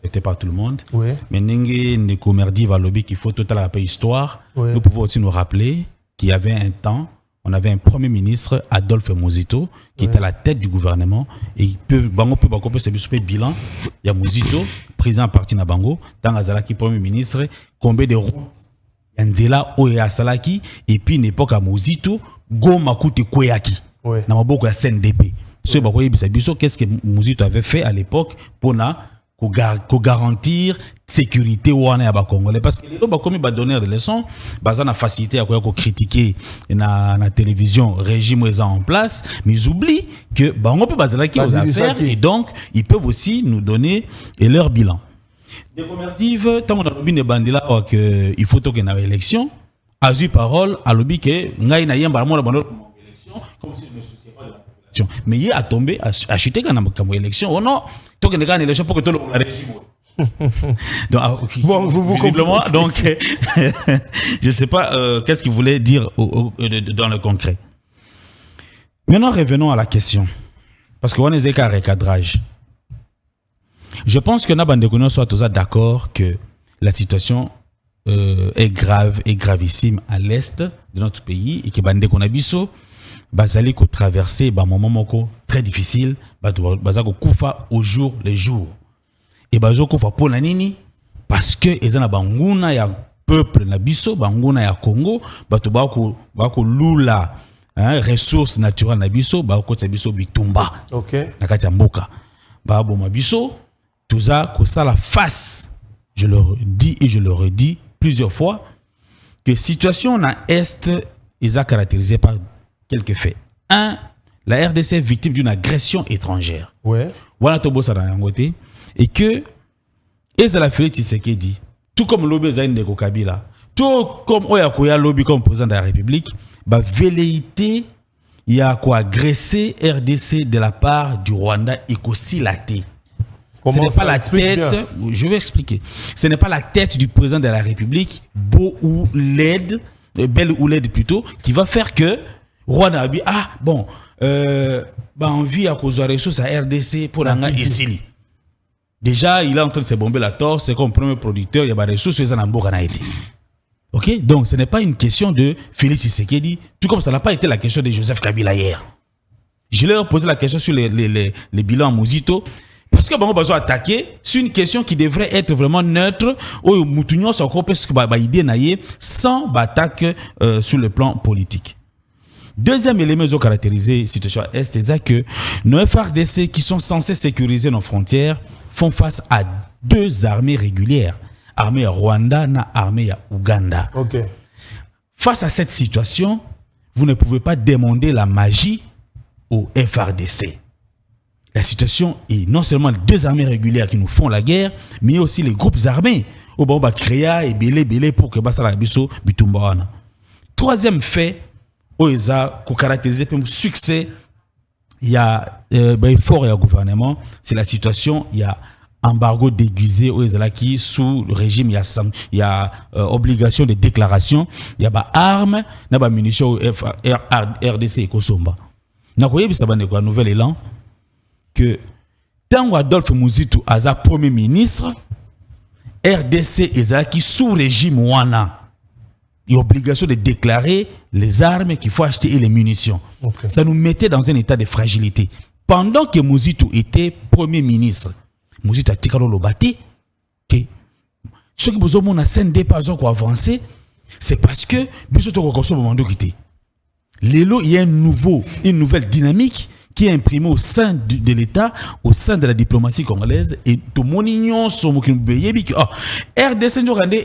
C'était pas tout le monde. Ouais. Mais Nengue Nekomerdi va lobby qu'il faut total rappel histoire. Ouais. Nous pouvons aussi nous rappeler qu'il y avait un temps, on avait un premier ministre, Adolphe Muzito, qui était à la tête du gouvernement. Et il peut, c'est bilan. Il y a Muzito, président parti na Bango, dans Azalaki, premier ministre, combien de routes Nzela Oya Salaki, et puis une époque à Muzito, Goma Koute Kweyaki. Ouais. Dans Maboko à CNDP. Qu'est-ce que Muzito avait fait à l'époque pour garantir sécurité ou à Congolais, parce que les comme ils donner des leçons basant la facilité à quoi critiquer na télévision régime en place, mais ils oublient que on peut baser là aux affaires et donc ils peuvent aussi nous donner leur bilan. Des commercives tant on a lobby ne bandila que il faut que na élection a eu parole à lobby que ngai na yamba mo la élection comme si je me souciais pas de la population, mais il a tombé à chuter quand na élection oh non tant que na élection pour que tout le régime. Donc, bon, visiblement, donc, je ne sais pas qu'est-ce qu'il voulait dire dans le concret. Maintenant, revenons à la question. Parce qu'on est à recadrage. Je pense que nous sommes tous d'accord que la situation est grave et gravissime à l'est de notre pays et que bande qu'on a biso basali ko traverser un moment très difficile, basako kufa au jour le jour. Et bazoko fa pona nini parce que ezana banguna ya peuple na biso banguna ya Congo bato bako lula ressources naturelles na biso bako biso bitumba OK na kati ya mboka babo mabiso tuza ko sala face, je le dis et je le redis plusieurs fois, que situation na est est caractérisée par quelques faits. Un, la RDC est victime d'une agression étrangère. Ouais. Voilà tobo ça dans yangote. Et que Ezala Félix Tshisekedi, tout comme Lobé Zaïn de Kabila, tout comme Oyakoya Lobby comme président de la République, bah velléité il y a quoi agresser RDC de la part du Rwanda et qu'aussi la tête. Ce n'est pas la tête, bien. Je vais expliquer. Ce n'est pas la tête du président de la République, beau ou laide, belle ou laide plutôt, qui va faire que Rwanda a dit ah bon, on vit à cause de la ressource à RDC pour l'anga et Sili. Déjà, il est en train de se bomber la torse, c'est comme premier producteur, il y a des ressources, il y a des ressources. Ok? Donc, ce n'est pas une question de Félix Tshisekedi, tout comme ça n'a pas été la question de Joseph Kabila hier. Je leur ai posé la question sur les bilans Muzito, parce que on a besoin d'attaquer, c'est une question qui devrait être vraiment neutre, où Moutounion s'en coupe sans attaque sur le plan politique. Deuxième élément qui caractérise la situation est que nos FARDC qui sont censés sécuriser nos frontières font face à deux armées régulières, armée Rwanda et armée Ouganda. Okay. Face à cette situation, vous ne pouvez pas demander la magie au FARDC. La situation est non seulement les deux armées régulières qui nous font la guerre, mais aussi les groupes armés. Au bon va créer et belé pour que Bassala Bisso bitumbawana. Troisième fait, OESA qui caractérise le succès, il y a fort et un gouvernement, c'est la situation, il y a embargo déguisé OESA qui sous le régime, il y a obligation de déclaration, il y a armes, il y a munitions RDC et Kosomba. Nous avons un nouvel élan que tant Adolphe Muzito a premier ministre, RDC est sous régime Wana. Il y a obligation de déclarer les armes qu'il faut acheter et les munitions. Okay. Ça nous mettait dans un état de fragilité. Pendant que Muzito était premier ministre, Muzito a tiré le bâti que ce qui vous a CNDP pas avancé, c'est parce que il y a une nouvelle dynamique qui est imprimée au sein de l'État, au sein de la diplomatie congolaise, et tout le monde RDC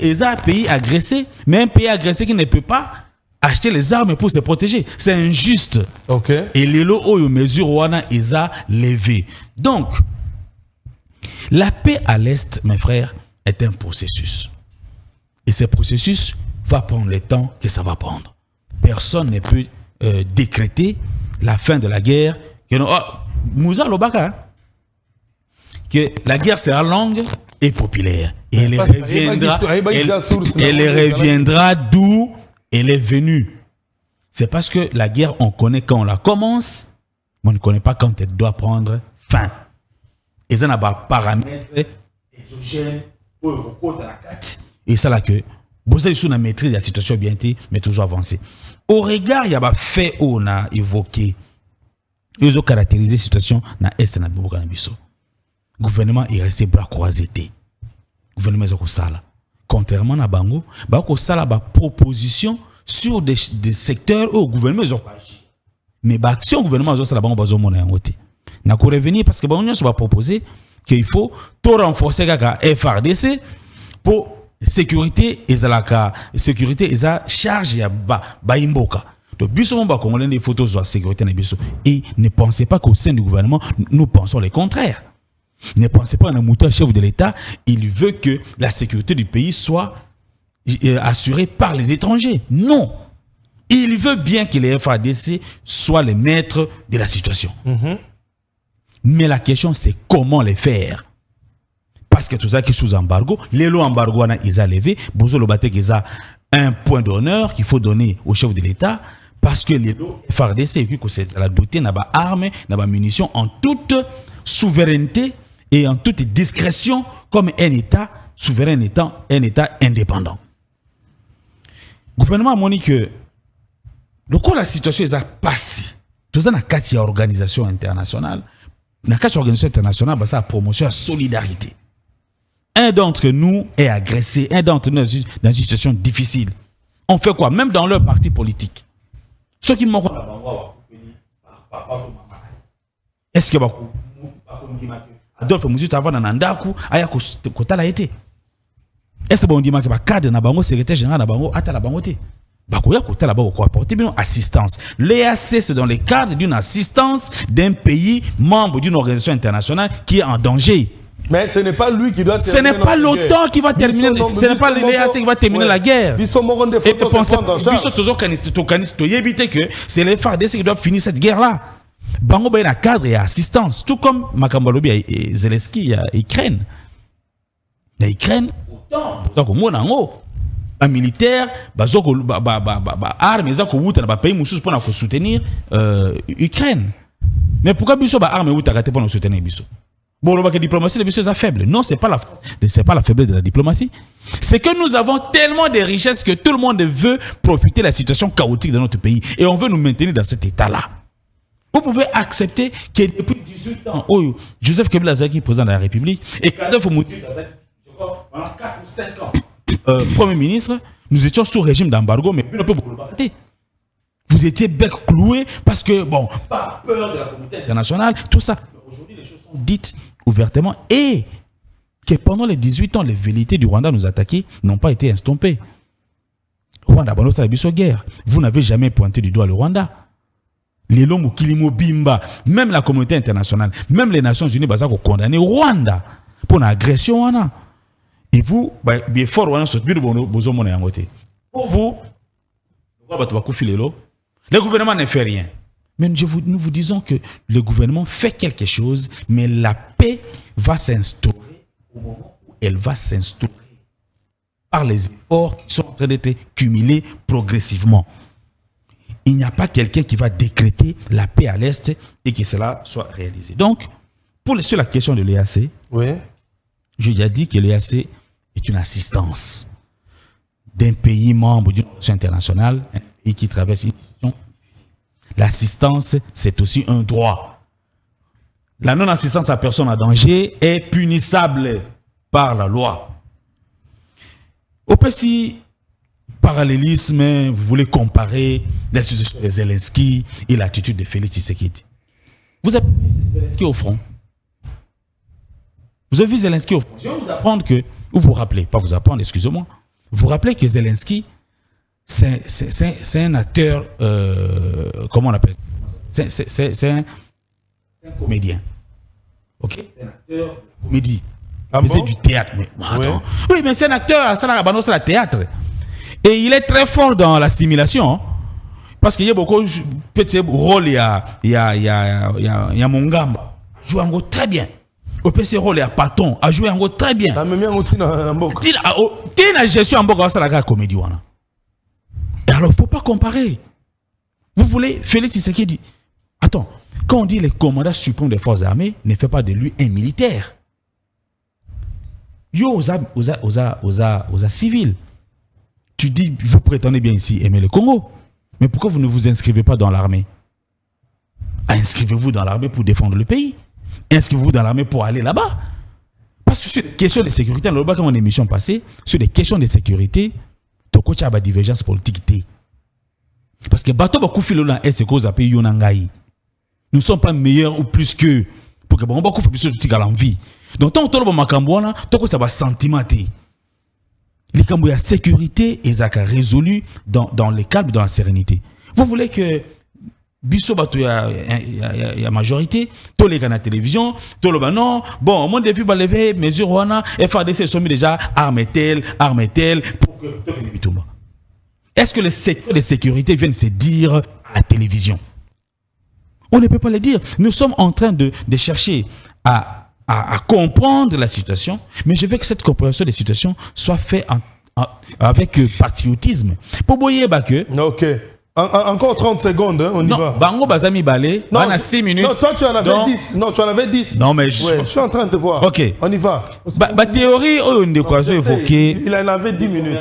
est un pays agressé, mais un pays agressé qui ne peut pas acheter les armes pour se protéger. C'est injuste. Okay. Et les lots aux mesures wana ils a levé. Donc, la paix à l'Est, mes frères, est un processus. Et ce processus va prendre le temps que ça va prendre. Personne ne peut décréter la fin de la guerre. Moussa Lobaka, que la guerre sera longue et populaire. Et elle reviendra d'où elle est venue. C'est parce que la guerre, on connaît quand on la commence mais on ne connaît pas quand elle doit prendre fin. Et ça n'a pas de paramètres exogènes pour le recours de la carte. Et ça là que vous avez sous la maîtrise de la situation bien été, mais toujours avancé. Au regard, il y a des faits où on a évoqué, ils ont caractérisé la situation dans l'Est de Bobo Canabiso. Le gouvernement est resté bras croisés. Le gouvernement est resté là. Contrairement à Bango, il y a des propositions sur des secteurs où le gouvernement est agi. Mais l'action du gouvernement est là, il y a revenir parce que on va proposer qu'il faut tout renforcer la FRDC pour sécurité et la charge ya ba imboka. Donc biso on va congolais des photos sur la sécurité na biso et ne pensez pas qu'au sein du gouvernement nous pensons le contraire. Ne pensez pas à un mouton chef de l'État, il veut que la sécurité du pays soit assurée par les étrangers. Non. Il veut bien que les FADC soient les maîtres de la situation. Mais la question c'est comment les faire. Parce que tout ça qui est sous embargo, les lois embargo ils ont levé, Bozo le baté qu'ils a un point d'honneur qu'il faut donner au chef de l'État parce que les lois FARDC et puis que c'est la doter n'a pas armes, n'a pas munitions en toute souveraineté et en toute discrétion comme un État souverain étant un État indépendant. Le gouvernement a dit que le coup la situation est passée. Tout ça dans quatre organisations internationales. Dans quatre organisations internationales, ça a promotion à solidarité. Un d'entre nous est agressé, un d'entre nous est dans une situation difficile. On fait quoi? Même dans leur parti politique. Ceux qui m'ont est-ce que Adolphe Mouzi avant dans Nandaku aya kota la été. Est-ce que on dit que ba cadre na bango secrétaire général na bango ata la bango té. Ba ko ya kota la ba ko apporter bien assistance. L'EAC c'est dans le cadre d'une assistance d'un pays membre d'une organisation internationale qui est en danger. Mais ce n'est pas lui qui doit terminer. Ce n'est pas l'OTAN qui va terminer. Ce n'est pas l'EAC qui va terminer la guerre. Et pensez que c'est les FARDC qui doivent finir cette guerre-là. Bango ba na cadre et assistance, tout comme Makambalobi et Zelensky à Ukraine. La Ukraine, autant que monango, un militaire, bazoko armes, bazoko wuta na ba pays mususu pour soutenir Ukraine. Mais pourquoi biso ba armes wuta gâté pour soutenir biso? Bon, on voit que la diplomatie, c'est faible. Non, ce n'est pas la faiblesse de la diplomatie. C'est que nous avons tellement de richesses que tout le monde veut profiter de la situation chaotique de notre pays. Et on veut nous maintenir dans cet état-là. Vous pouvez accepter que depuis 18 ans, Joseph Kabila Zaki, président de la République, et Kadhafi Mouti, pendant 4 ou 5 ans, Premier ministre, nous étions sous régime d'embargo, mais on peut vous le battre. Vous étiez bec cloué parce que, bon, par peur de la communauté internationale, tout ça. Aujourd'hui, les choses sont dites ouvertement et que pendant les 18 ans, les velléités du Rwanda nous attaquer n'ont pas été estompées. Rwanda, guerre. Vous n'avez jamais pointé du doigt le Rwanda. Les Lomo, Kilimo, Bimba, même la communauté internationale, même les Nations Unies, ont condamné Rwanda pour une agression. Et vous, bien fort, pour vous, le gouvernement ne fait rien. Mais nous vous disons que le gouvernement fait quelque chose, mais la paix va s'instaurer au moment où elle va s'instaurer par les efforts qui sont en train d'être cumulés progressivement. Il n'y a pas quelqu'un qui va décréter la paix à l'Est et que cela soit réalisé. Donc, sur la question de l'EAC, oui. Je lui ai dit que l'EAC est une assistance d'un pays membre d'une organisation internationale et qui traverse une situation. L'assistance, c'est aussi un droit. La non-assistance à personne en danger est punissable par la loi. Au petit parallélisme, vous voulez comparer l'institution de Zelensky et l'attitude de Félix Tshisekedi. Vous avez vu Zelensky au front. Vous avez vu Zelensky au front. Je vais vous apprendre que, ou vous rappelez, pas vous apprendre, excusez-moi, vous rappelez que Zelensky, c'est un acteur, comment on appelle? C'est un comédien. Ok? C'est un acteur de comédie. Ah bon? C'est du théâtre. Mais, attends. Oui, mais c'est un acteur, ça c'est la théâtre. Et il est très fort dans la simulation. Hein? Parce qu'il y a beaucoup de petits rôles, il y a Mongamba. Il joue un rôle très bien. Au PC rôle, il y a Paton. A joué un rôle très bien. Je suis en Boka, c'est la comédie. Alors, il ne faut pas comparer. Vous voulez Félix Tshisekedi. Attends, Quand on dit le commandant suprême des forces armées, ne fait pas de lui un militaire. Yo, aux civils. Tu dis, vous prétendez bien ici aimer le Congo. Mais pourquoi vous ne vous inscrivez pas dans l'armée? Inscrivez-vous dans l'armée pour défendre le pays. Inscrivez-vous dans l'armée pour aller là-bas. Parce que sur les questions de sécurité, dans mon émission passée, sur les questions de sécurité, ton coach a une divergence politique. Parce que bateau ba kufi lona est ce cause appelle yonangai. Nous ne sommes pas meilleurs ou plus que pour que bon ba kufi plus de à l'envie. Donc tant que makamboana, tant que ça va sentimenter. Les cambo ya sécurité et ça résolu dans le calme, dans la sérénité. Vous voulez que biso bato ya majorité, tous les canaux de télévision, tout le non, bon, mon défi va lever mesure wana, FADC sont mis déjà armes telles pour que tout le monde. Est-ce que les secteurs de sécurité viennent se dire à la télévision? On ne peut pas le dire. Nous sommes en train de chercher à comprendre la situation, mais je veux que cette compréhension des situations soit faite avec patriotisme. Pour voyez que... Ok. Encore 30 secondes, hein, on y va. Bango Bazami Balé, on a 6 minutes. Non, toi tu en avais 10. Non, tu en avais 10. Non, mais je suis en train de voir. Ok. On y va. Théorie, on est quoi évoqué. Il en avait 10 minutes.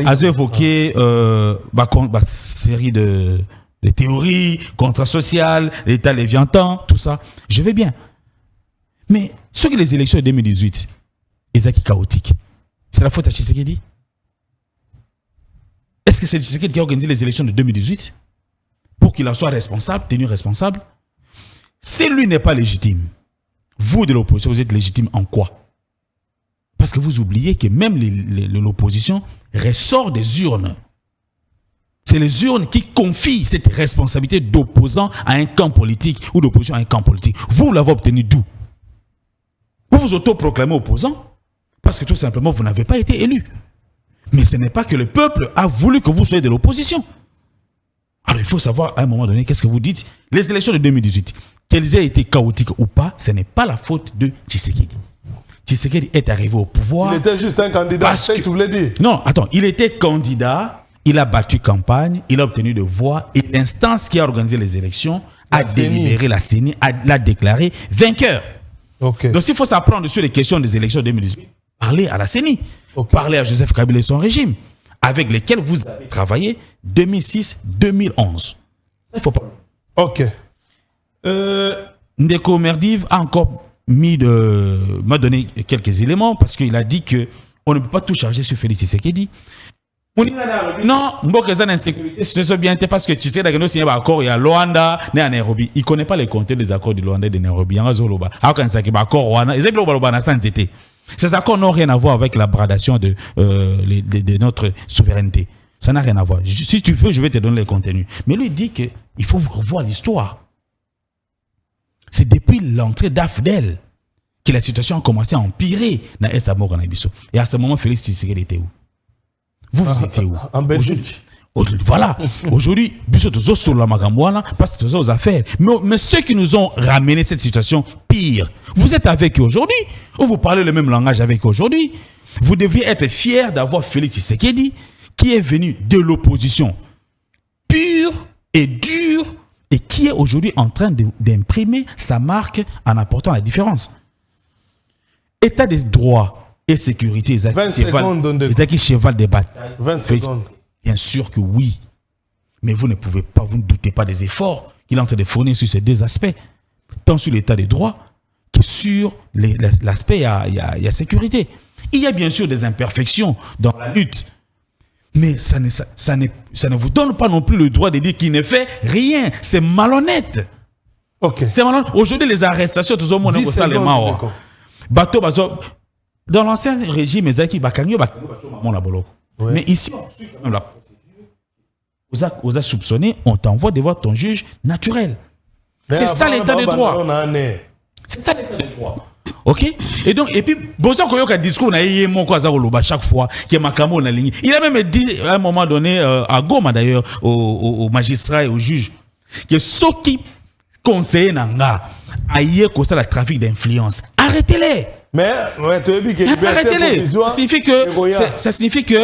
A évoqué série de théories, contrat social, l'État léviathan, tout ça. Je vais bien. Mais ce que les élections de 2018, Ezaki chaotique, c'est la faute à Tshisekedi? Est-ce que c'est Tshisekedi qui a organisé les élections de 2018 pour qu'il en soit responsable, tenu responsable? Si lui n'est pas légitime, vous de l'opposition, vous êtes légitime en quoi? Parce que vous oubliez que même l'opposition ressort des urnes. C'est les urnes qui confient cette responsabilité d'opposant à un camp politique ou d'opposition à un camp politique. Vous l'avez obtenu d'où? Vous vous autoproclamez opposant parce que tout simplement vous n'avez pas été élu. Mais ce n'est pas que le peuple a voulu que vous soyez de l'opposition. Alors il faut savoir à un moment donné qu'est-ce que vous dites. Les élections de 2018, qu'elles aient été chaotiques ou pas, ce n'est pas la faute de Tshisekedi. Tshisekedi est arrivé au pouvoir. Il était juste un candidat, c'est ce que tu voulais dire. Non, attends, il était candidat, il a battu campagne, il a obtenu de voix et l'instance qui a organisé les élections a délibéré, la CENI, l'a déclaré vainqueur. Okay. Donc s'il faut s'apprendre sur les questions des élections de 2018, parlez à la CENI, okay. Parlez à Joseph Kabila et son régime, avec lesquels vous avez travaillé 2006-2011. Il faut pas. Ok. Ndeko Merdiv a encore m'a donné quelques éléments parce qu'il a dit que on ne peut pas tout charger sur Félix Tshisekedi. Non, Mboka est en insécurité, c'est bien parce que Tshisekedi a signé un accord, il y a Luanda, né à Nairobi. Il ne connaît pas les contenus des accords de Luanda et de Nairobi. Il y a un accord Rwanda. Ces accords n'ont rien à voir avec la bradation de notre souveraineté. Ça n'a rien à voir. Si tu veux, je vais te donner les contenus. Mais lui dit qu'il faut revoir l'histoire. C'est depuis l'entrée d'Afdel que la situation a commencé à empirer dans Est Amour en Abisso. Et à ce moment, Félix Tshisekedi était où? Vous étiez où? En Belgique. Voilà. Aujourd'hui, Bissot sur la Magambouana, parce que tous aux affaires. Mais ceux qui nous ont ramené cette situation pire, vous êtes avec eux aujourd'hui, ou vous parlez le même langage avec eux aujourd'hui. Vous devriez être fiers d'avoir Félix Tshisekedi, qui est venu de l'opposition pure et dure, et qui est aujourd'hui en train d'imprimer sa marque en apportant la différence. État des droits et sécurité, Ezaki cheval des batailles. 20 secondes. Bien sûr que oui. Mais vous ne pouvez pas, vous ne doutez pas des efforts qu'il est en train de fournir sur ces deux aspects. Tant sur l'état des droits que sur l'aspect il y a sécurité. Il y a bien sûr des imperfections dans la lutte. Mais ça ne vous donne pas non plus le droit de dire qu'il ne fait rien. C'est malhonnête. Ok. C'est malhonnête. Aujourd'hui, les arrestations, tout le monde est au salement. Dans l'ancien régime, mais ici, on suit quand même la procédure. Vous a soupçonné, on t'envoie devant ton juge naturel. C'est ça l'état de droit. C'est ça l'état de droit. Ok? Et donc, et puis, Bozo Koyoka discours n'a eu mon quoi chaque fois qui est Makamo na ligne. Il a même dit à un moment donné à Goma d'ailleurs au magistrat et au juge que ceux qui conseillent Nanga aïe comme ça le trafic d'influence. Arrêtez-les. Mais tu as dit que liberté provisoire. Ça signifie que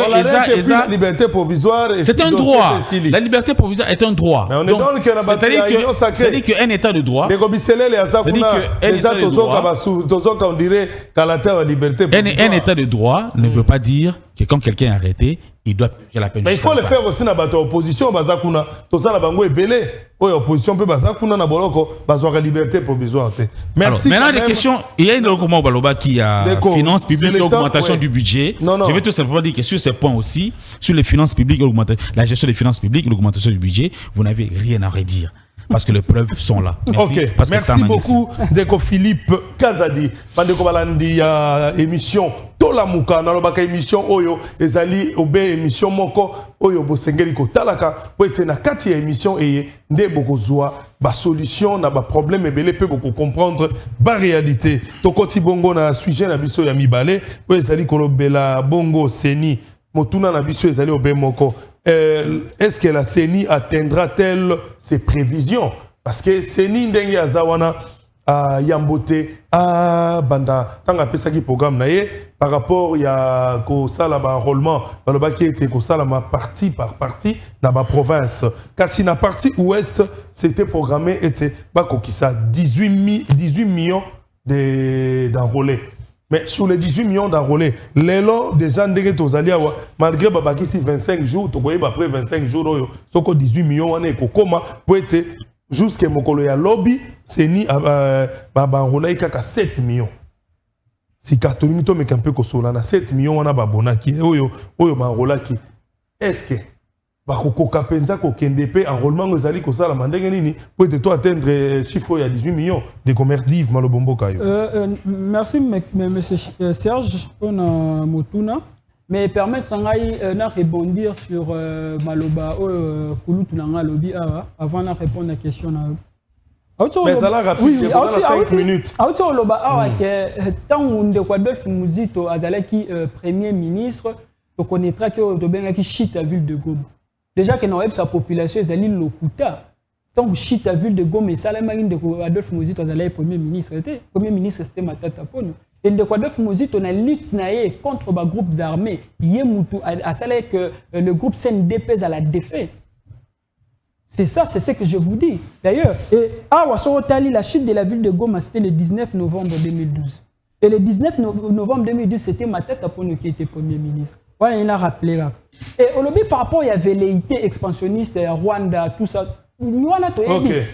la liberté provisoire. C'est un droit. La liberté provisoire est un droit. Mais on est dans le c'est-à-dire qu'un état de droit. Un état de droit ne veut pas dire que quand quelqu'un est arrêté, il doit payer la peine. Mais il faut le faire aussi dans l'opposition. L'opposition peut la liberté provisoire. Merci. Alors, maintenant, des questions. Il y a une document qui a finances publiques et augmentation du budget. Je vais tout simplement dire que sur ces points aussi, sur les finances publiques, la gestion des finances publiques et l'augmentation du budget, vous n'avez rien à redire. Parce que les preuves sont là. Merci, merci beaucoup, Deko Philippe Kazadi. Bandeko Balandi, émission Tolamuka, nalobaka émission Oyo, ezali obe émission Moko, Oyo Bosengeli Kotalaka, pour être na kati ya émission et nde bokozwa ba solution na ba problème ebele pe boko comprendre ba réalité. Tokoti bongo na sujet na biso ya mibale, po ezali kolobela bongo seni, motuna na biso ezali obe moko. Est-ce que la CENI atteindra-t-elle ses prévisions? Parce que CENI ndenge azawana a yambote a banda tanga pesaki programme naie par rapport ya ko sala ba enrôlement baloba qui était ko sala ma partie par partie na ba province kasi na partie ouest c'était programmé était ba ko kisa 18 millions d'enrôlés. Mais sur les 18 millions d'enrôlés, les lots des gens malgré babakisi 25 jours, tu vois après 25 jours, soko 18 millions on est kokoma pour être jusqu'à mokolo ya lobby, c'est ni enrôlé kaka 7 millions. Si catholique to mekampe ko solana 7 millions on a babona ki oyo enrôlé ki. Est-ce que bakokoka penza ko kendepe enrôlement ngozali ko sala mandenge nini pour être toi atteindre chiffre ya 18 millions de commercives malobombo kayo. Merci monsieur Serge pour motuna mais permettre ngai na rebondir sur maloba kulutu na lobby avant de répondre à la question na. Mais ça l'a rapide pendant 5 minutes. Auto loba awa que tant de Adolphe Muzito azalaki premier ministre to connaîtra que to benga ki chita ville de Goma. Déjà que sa population est allée lokuta. Tant que chita ville de Goma et Salamarine de Adolphe Muzito azalaki premier ministre c'était Matata Ponyo. Et de Adolphe Muzito na lutte contre les groupes armés. Yemutu a salé que le groupe CNDP à la défaite. C'est ça, c'est ce que je vous dis. D'ailleurs, la chute de la ville de Goma, c'était le 19 novembre 2012. Et le 19 novembre 2012, c'était Matata Ponyo qui était premier ministre. Voilà, il a rappelé là. Et au lobby, par rapport à la velléité expansionniste, Rwanda, tout ça,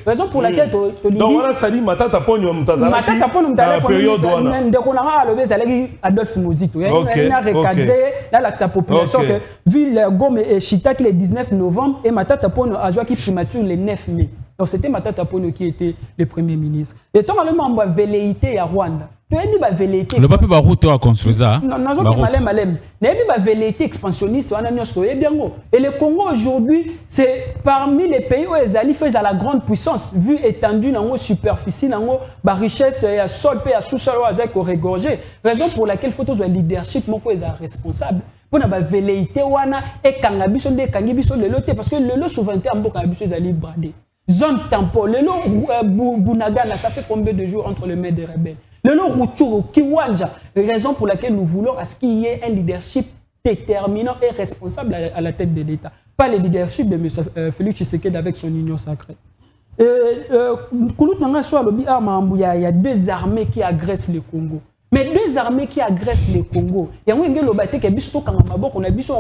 raison pour laquelle tu dis. Donc, voilà, ça dit Matata Ponyo Mtazalaki. Matata Ponyo Mtazalaki. Période Rwanda. Adolphe Muzito. Il a recadré la population que ville Goma et Chitaki le 19 novembre et Matata Ponyo a joué qui primature le 9 mai. Donc, c'était Matata Ponyo qui était le premier ministre. Et tant que l'on a velléité à Rwanda. Le papier baroute a construit ça. Non, velléité expansionniste. Et le Congo aujourd'hui, c'est parmi les pays où les alliés font la grande puissance, vu étendue dans la superficie, dans la richesse, il y a sol, il y a sous-sol, il y a regorgé. Raison pour laquelle il faut que le leadership soit responsable. Pour la velléité, et kangabiso de kangibiso le loté, parce que le lot souveraineté en kangabiso est allé brader. Zone tampon, le lot Bunagana, ça fait combien de jours entre les mains des rebelles? Le nom Rutshuru, Kiwanja, raison pour laquelle nous voulons à ce qu'il y ait un leadership déterminant et responsable à la tête de l'État. Pas le leadership de M. Félix Tshisekedi avec son union sacrée. Il y a deux armées qui agressent le Congo. Mais deux armées qui agressent le Congo, on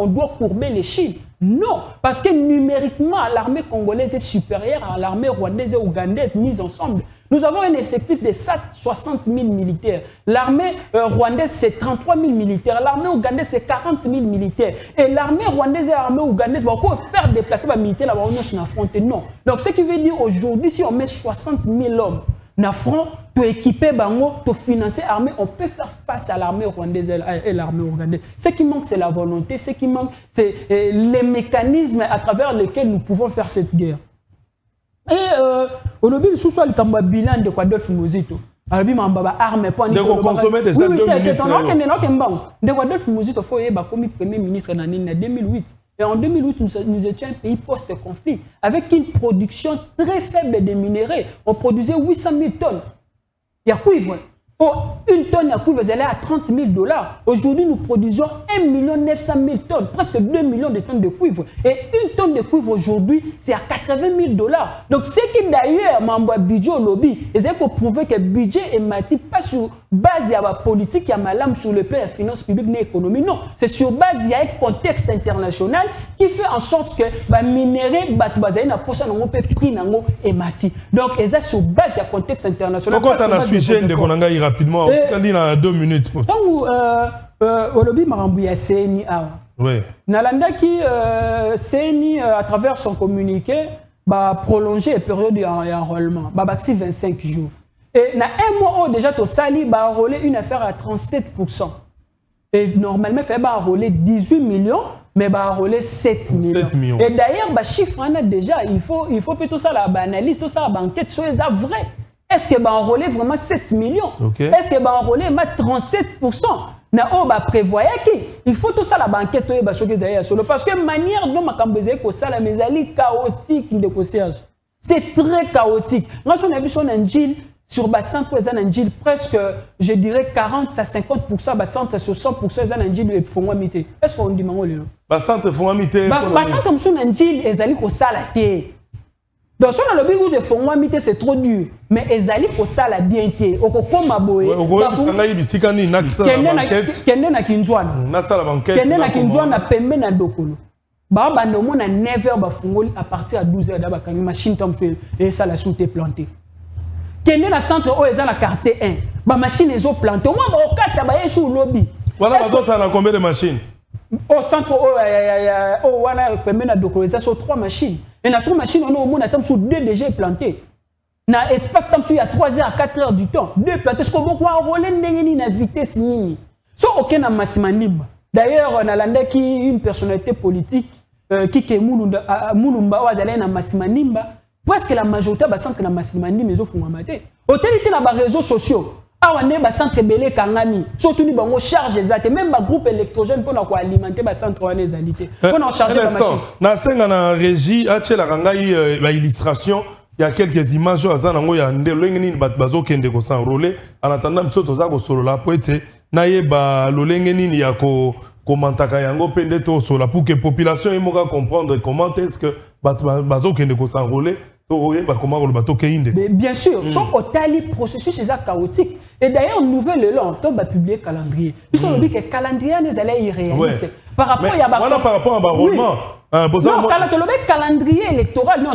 doit courber les Chines. Non, parce que numériquement, l'armée congolaise est supérieure à l'armée rwandaise et ougandaise mise ensemble. Nous avons un effectif de 60 000 militaires. L'armée rwandaise, c'est 33 000 militaires. L'armée ougandaise, c'est 40 000 militaires. Et l'armée rwandaise et l'armée ougandaise, on peut faire déplacer les militaires là-bas, on se affronter. Non. Donc, ce qui veut dire aujourd'hui, si on met 60 000 hommes na front, pour équiper bango, pour financer l'armée, on peut faire face à l'armée rwandaise et l'armée ougandaise. Ce qui manque, c'est la volonté. Ce qui manque, c'est les mécanismes à travers lesquels nous pouvons faire cette guerre. Et au début, sous soit le bilan de Adolphe Muzito. Alors, armes pour consommer déjà 2 minutes. De Adolphe Muzito, il faut y comme premier ministre en 2008. Et en 2008, nous étions un pays post-conflit, avec une production très faible de minerais. On produisait 800 000 tonnes. Il y a cuivre. Oh, une tonne à cuivre, elle est à 30 000 $. Aujourd'hui, nous produisons 1 900 000 tonnes, presque 2 millions de tonnes de cuivre. Et une tonne de cuivre aujourd'hui, c'est à 80 000 $. Donc, ce qui d'ailleurs, Mamba Budget au lobby, c'est pour prouver que le budget est mati pas sur base de la politique, il y a malame sur le plan de la finance publique et de l'économie. Non, c'est sur base il y a un contexte international qui fait en sorte que les minéraux, est mati. Donc, c'est sur base du contexte international. Pourquoi tu as un sujet de rapidement, en 2 minutes. Au lobby, Marambouya CNI. Oui. Nalanda qui CNI, à travers son communiqué, va prolonger la période d'enrôlement, 25 jours. Et dans un mois, déjà, tu as enrôlé une affaire à 37%. Et normalement, il faut enrôler 18 millions, mais il va enrôler 7 millions. Et d'ailleurs, le chiffre, déjà, il faut que tout ça, l'analyse, tout ça, l'enquête, soit vrai. Est-ce que va enrôler vraiment 7 millions? Est-ce que va enrôler 37%? Il faut tout ça la banquette parce que manière dont ma cambézé ko ça la mesali chaotique de concierge. C'est très chaotique. Moi on a vu son angile sur bas centre angile presque je dirais 40 à 50% bas centre sur 100% angile et font mité. Est-ce qu'on dit mango lelo? Bas centre font mité. Bas centre son angile ezali ko ça la té. Donc, si on a le but de faire c'est trop dur. Mais ezali ko ça la bien té. Oko koma boye. Kende na kinzwana. Kende na kinzwana pembe na dokolo. Ba bando mo na 9h ba fungoli à partir à 12h da ba kangi machine tom fait et ça la soute planté. Kende na centre o eza na quartier 1. Ba machine ezo planté. Moi ba okata ba yesu lobby. Voilà ba ça na combien de machines? Au centre o wana pembe na dokolo eza sur 3 machines. Et dans 3 machines, on a au moins 2 déjà plantés. Dans l'espace, il y a 3 heures à 4 heures du temps. 2 plantés. Est-ce qu'on va enrôler une vitesse? Sans aucun massimanimba. D'ailleurs, on a une personnalité politique qui est Moulumba, ou Azalé na massimanimba. Presque la majorité va sentir na massimanimba, ils ont fait un maté. Autant il y a des réseaux sociaux. Ah, on est bas centre belé kangani. Surtout ni bango charge exacte. Même bas groupe électrogène pour nous alimenter bas centre on est alité. Pour nous charger la machine. Na senga na régie, ache la rangai ba illustration. Il y a quelques images à Zanango ya ndelengeni bazo kende ko s'enrôler. En attendant msoto za ko solo la poete na yeba lolengeni ya ko komantaka yango pende to solo pour que population imoka comprendre comment est-ce que bazo kende ko s'enrôler. Bien sûr, son processus est chaotique. Et d'ailleurs, nouvelle élan, on va publier calendrier. Ils ont dit que le calendrier n'est pas irréaliste. Par rapport à par rapport à l'enrôlement. Non, quand le calendrier électoral, non.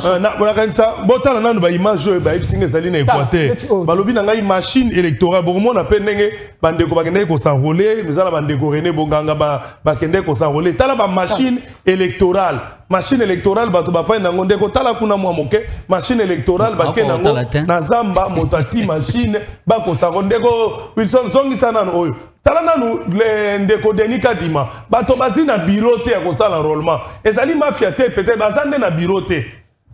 Botan na ba image ba singa zali na Équateur. Balobi na ngai machine électorale. Bon mo na pe ndenge bande ko bakende ko s'enrôler, nous ala bande ko René Bonganga ba kende ko s'enrôler. Tala ba machine électorale. Machine électorale bato ba fa nango ndeko tala kuna mwa moke machine électorale ba ke nango na zamba motati machine ba ko s'enrôler ndeko Wilson zongisa nano oyo. Tala nanu le ndeko Denika Dima bato bazina bureau te ya ko sala enrôlement. Ezali mafia te peut-être bazande na bureau te.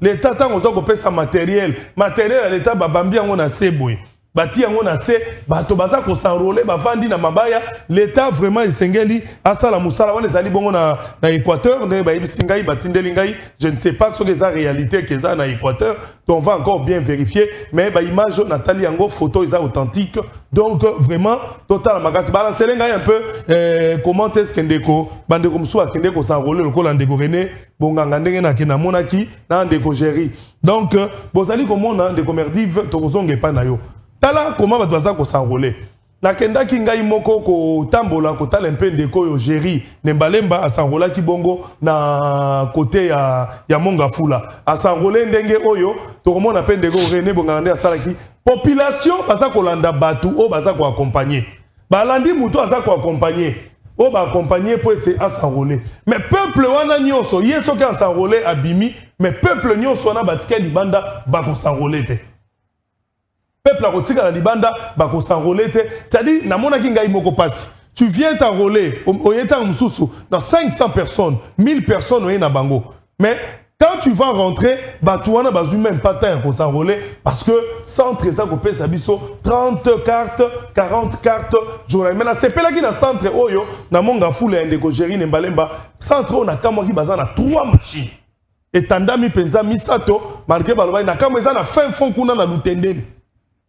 L'état tant ozo ko pesa matériel à l'état babambi yango na seboy. Bati yango na se bato baza ko s'enrôler bavandi na mabaya l'état vraiment esengeli asala musala wana ezali bongo na Équateur ne ba ibisingai batindeli ngai je ne sais pas ce que ça réalité que ça na Équateur donc on va encore bien vérifier mais ba image Nathalie yango photo est authentique donc vraiment total magasi balancer ngai un peu comment est-ce que ndeko bandeko msuwa kendeko s'enrôler lokola ndeko René Bonganga ndenge na kena monaki na ndeko Géry donc bozali komona ndeko Merdive tokozonge pa na yo. Tala comment va doit ko s'enrôler. Na kenda ki ngai moko ko tambola ko tala mpe ndeko yo Géry Nembalemba a s'enrôler ki bongo na côté ya Mongafula. A s'enrôler ndenge oyo to komona mpe ndeko René Bonganda asalaki population baza ko landa batu o baza ko accompagner. Ba landi muto aza ko accompagner. O ba accompagner pour être à s'enrôler. Mais peuple wana nyonso yeso ki a s'enrôler abimi mais peuple nyonso na batika libanda ba ko s'enrôler te. Peuple a rotika la libanda bako s'enrôler te c'est-à-dire na mona ki ngai moko pasi tu viens t'enrôler au yeta msusu dans 500 personnes 1000 personnes oye na bango mais quand tu vas rentrer batouana bazu même pas temps ko s'enrôler parce que centre ça ko pesa biso 30 cartes 40 cartes journal mais na sepela ki na centre oyo na Mongafula ndeko Géry Nembalemba centre on a kamwa ki bazana 3 machines et tandami penza misato malgré baloba na kamwa eza na fin fond kuna na Lutendeli.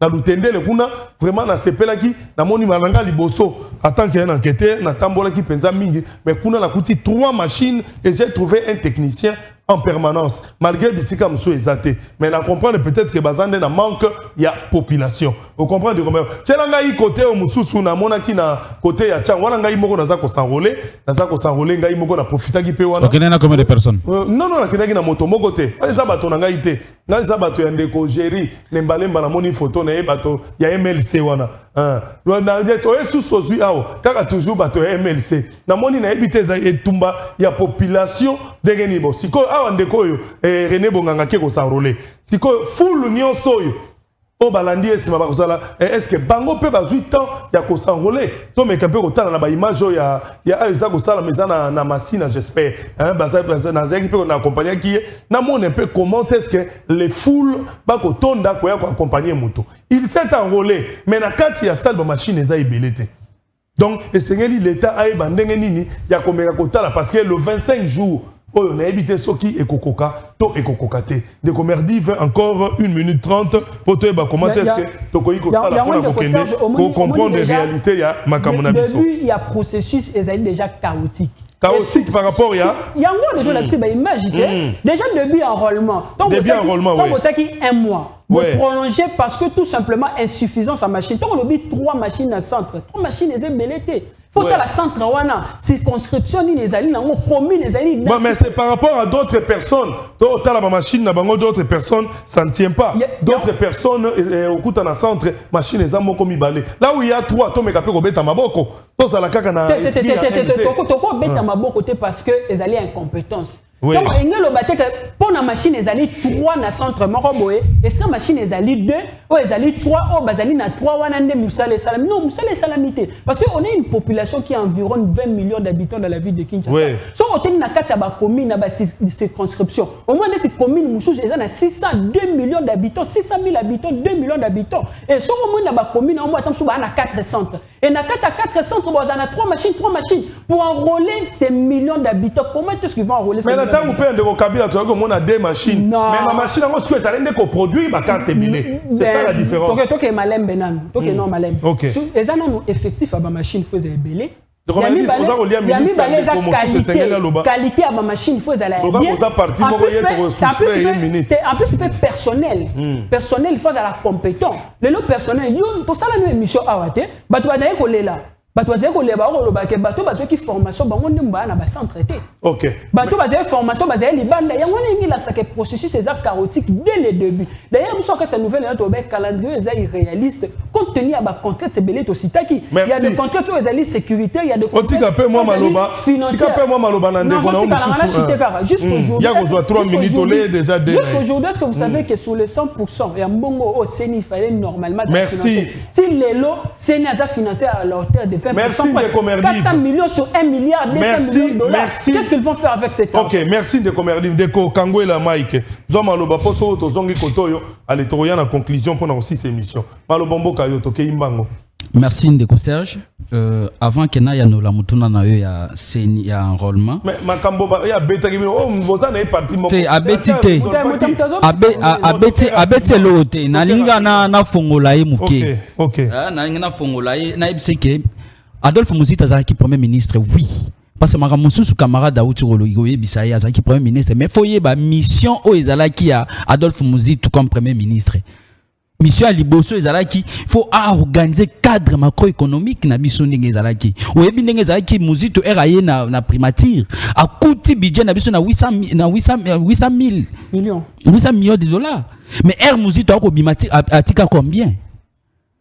na lutendele kuna vraiment na sepelaki na moni malanga liboso en tant qu'un enquêteur na tambola ki penza mingi mais kuna na kuti 3 machines et j'ai trouvé un technicien en permanence malgré bisika msou ezate mais na comprendre peut-être que bazande na manque ya population vous comprenez comment tchelanga yi côté au mususu na mona ki na côté ya chang wana ngai moko naza ko s'enrôler ngai moko na profitaki pe wana OK na combien de personnes non na kinaki na moto moko te eza bato na ngai te ngai za bato ya ndeko géri nembalemba na moni photo na ye bato ya MLC wana na to esu sozui awo kaka toujours bato ya MLC na moni na ebite za etumba ya population dengeni bo siko awa ndeko oyo René Bonganga ke ko s'enrôler siko full nyonso oyo o balandi esima ba kozala est-ce que bango pe bazui temps ya ko s'enrôler to meka pe ko tala na ba image ya eza ko sala mezana na machine j'espère baza na zaki pe na accompagner qui na mone peu comment est-ce que les foules ba ko tonda ko ya ko accompagner moto il s'est enrôlé mais na kati ya salle ba machine eza ibelete donc esengeli l'état a bandenge nini ya ko meka ko tala parce que le 25 jours on a évité ce qui est cococa, to est cococate. De commerdi 20 encore 1 minute 30 pour te comment est-ce que tokoiko sala pour comprendre les réalités ya makamona biso. Depuis il y a processus et déjà chaotique. Chaotique par rapport à... Il y a encore des gens là-dessus, imagine. Déjà début enrôlement. Début enrôlement, oui. Donc, on a 1 mois. Ouais. Prolonger parce que tout simplement insuffisance en machine. Donc, on a 3 machines à centre. 3 machines, elles sont belletées. Faut que la centre wana circonscription ni les alliés n'ont commis les alliés. Mais c'est par rapport à d'autres personnes. T'as la machine n'a bango d'autres personnes ça ne tient pas. D'autres personnes au coup dans centre machine les amont commis balé. Là où il y a 3 to meka pe ko beta maboko. To ça la kaka na. Toko beta maboko parce que les alliés incompétence. Oui. Donc, il y a le bâtiment pour la machine, les alliés 3 na centre Moroboé. Est-ce que la machine, les alliés 2 ou les alliés 3 ou les alliés 3 ou les Moussale Salam. Non, Moussale Salamité. Parce qu'on a une population qui environne 20 millions d'habitants dans la ville de Kinshasa. Oui. Si on a une commune, une circonscription. Au moins, les communes Moussou, ils ont 600, 2 millions d'habitants, 600 000 habitants, 2 millions d'habitants. Et si on a une commune, on a 4 centres. Et dans 4 centres, on a 3 machines pour enrôler ces millions d'habitants. Comment est-ce qu'ils vont enrôler ces millions? Vous pouvez dire Kabila, tu vois, on a 2 machines. Non. Mais la machine, on se fait qu'on produit ma carte billet. C'est ça la différence. Donc, tu es malem benan. Donc, non malem. Ok. Et ça, non, effectif à ma machine, faut être belé. Donc, on a dit, on a qualité à ma machine, faut être bien. En plus, c'est personnel. Personnel, il faut être compétent. Le lot personnel, pour ça, la mission à Wate, bah, tu vas dire qu'on est là. Bato bazé ko leba ko lobake bato bazo ki formation bango ndimba na ba centre té. OK. Bato bazé formation bazé libanda yango ngi la saké processus est chaotique dès le début. D'ailleurs nous sommes que cette nouvelle là to be calendrier est irréaliste compte tenu à ba contrat c'est belé to sitaki. Il y a des contrats sur les sécuritaires, il y a des contrats. Otika pe moi maloba. Tika pe moi maloba na ndeko na jusqu'au jour. Il y a besoin 3 minutes olé déjà déjà. Jusqu'au jour est-ce que vous savez que sur les 100% il y a mbongo au CENI fallait normalement financer. Si les lots CENI a financé à la hauteur de merci de Commerdiv. 400 millions sur 1 milliard, 200 millions de dollars. Merci. Qu'est-ce qu'ils vont faire avec cet argent? Ok, merci de Commerdiv. Deko Kangwe la Mike. Zoma loba poso to zongi kotoyo ale toya na conclusion pour aussi ces émissions. Malobombo kayo to ke imbango. Merci Ndeko Serge. Avant que na ya no la mutuna na yo ya seni ya enrôlement. Mais makambo ba ya beta ki oh mboza na parti moko. Te abetite. Abeti lote na linga na fongola ye muke. OK. Na linga na fongola ye na ibseke Adolphe Muzito azalaki premier ministre, oui. Parce que ma mosusu camarade Daouti Roloigoye Bisaye azalaki premier ministre, mais faut y ba mission o ezalaki a Adolphe Muzito comme premier ministre. Mission à Liboso ezalaki faut organiser cadre macroéconomique na biso ndenge ezalaki. Oyebi ndenge ezalaki Muzito eraye na primature. A coûté budget na biso na 800 millions de dollars. Mais Muzito a bimati atika combien?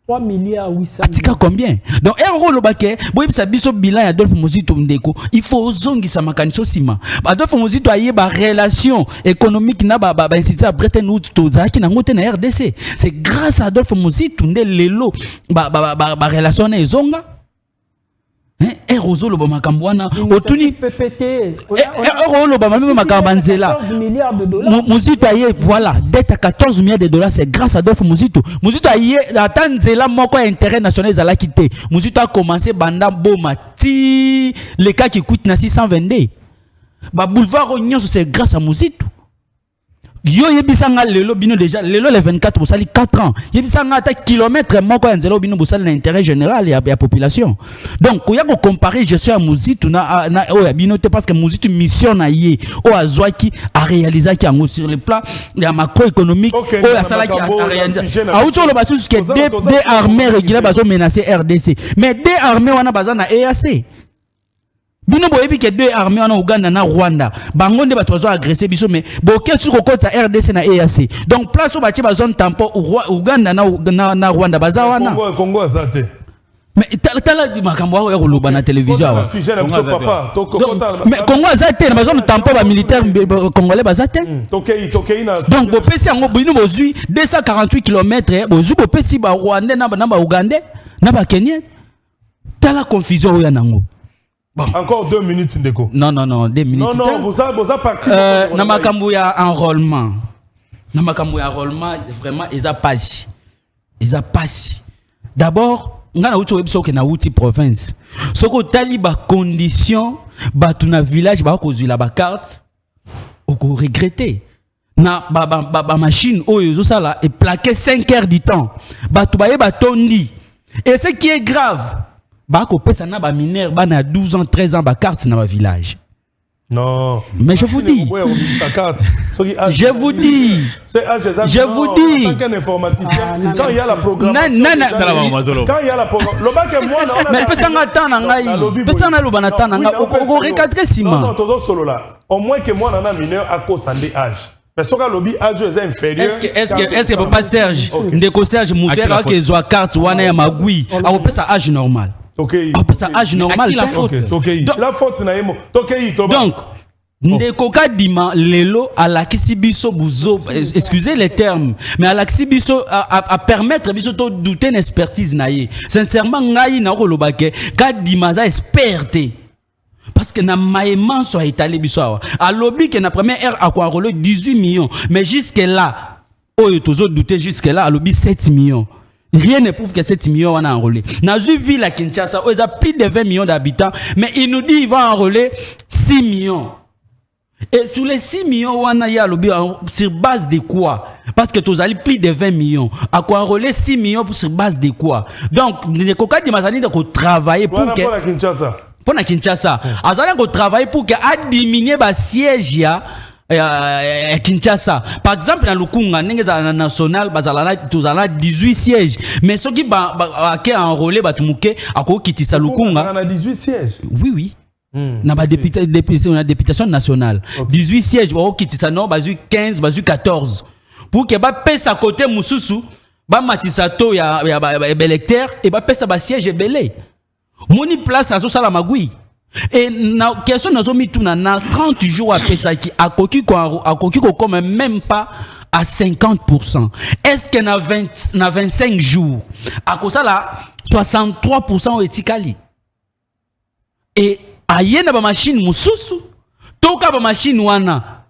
3 milliards 800 atika combien? Donc euro lobake boy bisa biso bilan Adolphe Muzito ndeko il faut zongisa makaniso sima Adolphe Muzito aye ba relation économique na ba institut à Bretton Woods to zaki na ngote na RDC. C'est grâce à Adolphe Muzito nde lelo ba relation na ezonga. Erozolo ba makambwana otuni PPT Erozolo ba même makambanzela 14 milliards de dollars. Muzito aye voilà dette à 14 milliards de dollars, c'est grâce à Adolphe Muzito. Muzito aye atanzela moko intérêt national zala quitté. Muzito a commencé banda boma ti le cas qui coûte na 622. Ba boulevard Ognon c'est grâce à Muzito. yo yebisanga lelo bino déjà lelo le 24 bosali 4 ans yebisanga ata kilomètre moko ya nzela bino bosali na intérêt général ya population donc koya ko comparer gestion ya Muzitu na oya bino te parce que Muzitu mission na ye o azwaki a réaliser ki yango sur le plan ya macroéconomique o ya salaki a réaliser auto lo basu que des armées régulières bazo menacer RDC mais des armées wana bazana EAC bino boyebi ke deux armées en Ouganda na Rwanda bango nde bato bazo agresser biso mais boke sur kota RDC na EAC donc place au bati ba zone tampon Ouganda na Rwanda baza wana Congo azate mais tala makambo ya koloba na télévision awa mais Congo azate na zone tampon ba militaire congolais bazate tokei na donc bopesi yango bino bozui 248 km bozui bopesi ba Rwandais na ba Ougandais na ba Kenyans tala confusion ya nango. Bon. Encore 2 minutes, Ndeko. Non, 2 minutes. Non, vous avez parti. Namakambu ya enrôlement. Namakambu ya enrôlement, vraiment, ils a passé. D'abord, on a outil webso que na outil province. Soko taliba condition, batuna village, ba kozu la ba carte, oko regretter. Na ba machine oyo sala et plaqué 5 heures du temps. Batu ba yeba tondi. Et ce qui est grave, bako pesa na ba mineur bana 12 ans 13 ans ba carte na ba village. Non. Mais je vous dis. Je vous dis. En tant qu'un informaticien, quand il y a la programmation. Quand il y a la programmation. Mais pesanga tana ngai. Pesanga loba na tana ngai. Oko recadrer sima. Non, todo solo là. Au moins que moi nana mineur à cause de âge. Mais ce que lobby âge est inférieur. Est-ce que papa Serge, ndeko Serge Mouvera que zo carte wana ya magui, a pesa âge normal. OK. A pesa âge normal la faute. La faute na yemo. Donc ndeko kadima lelo à la kisibiso buzo, excusez les termes, mais à la kisibiso à permettre biso to douter une expertise na ye. Sincèrement ngai na ko lobake kadima za experte. Parce que na maïman soit étalé biso a lobby que na première heure a quoi enrôler 18 millions mais jusque là oyo tozo douter jusque là a lobby 7 millions. Rien ne prouve que 7 millions on a enrôlé. Dans une ville à Kinshasa, ils ont plus de 20 millions d'habitants, mais il nous dit qu'il va enrôler 6 millions. Et sur les 6 millions, on a ya lobby sur base de quoi? Parce que tous allez plus de 20 millions. À quoi enrôler 6 millions sur base de quoi? Donc, les coca de Mazani de travailler pour que pour na Kinshasa, azala ko travailler pour que a diminuer ba siège ya Kinshasa. Par exemple na Lukunga ndenge za national bazala tozala 18 sièges. Mais ceux qui ba enrôler batumuke akokitisa Lukunga. On a 18 sièges. Oui. Na ba députation nationale. 18 sièges bakokitisa non bazu 15 bazu 14. Pour que ba pesa à côté mususu ba matisa to ya électeur et ba pesa ba siège belé. Moni place à la magui. Et na question nazo mituna na 30 jours à Pesaki a koki ko comme même pas à 50%. Est-ce que na 25 jours à kosa la 63% au etikali. Et ayena ba machine mususu toka ba machine wana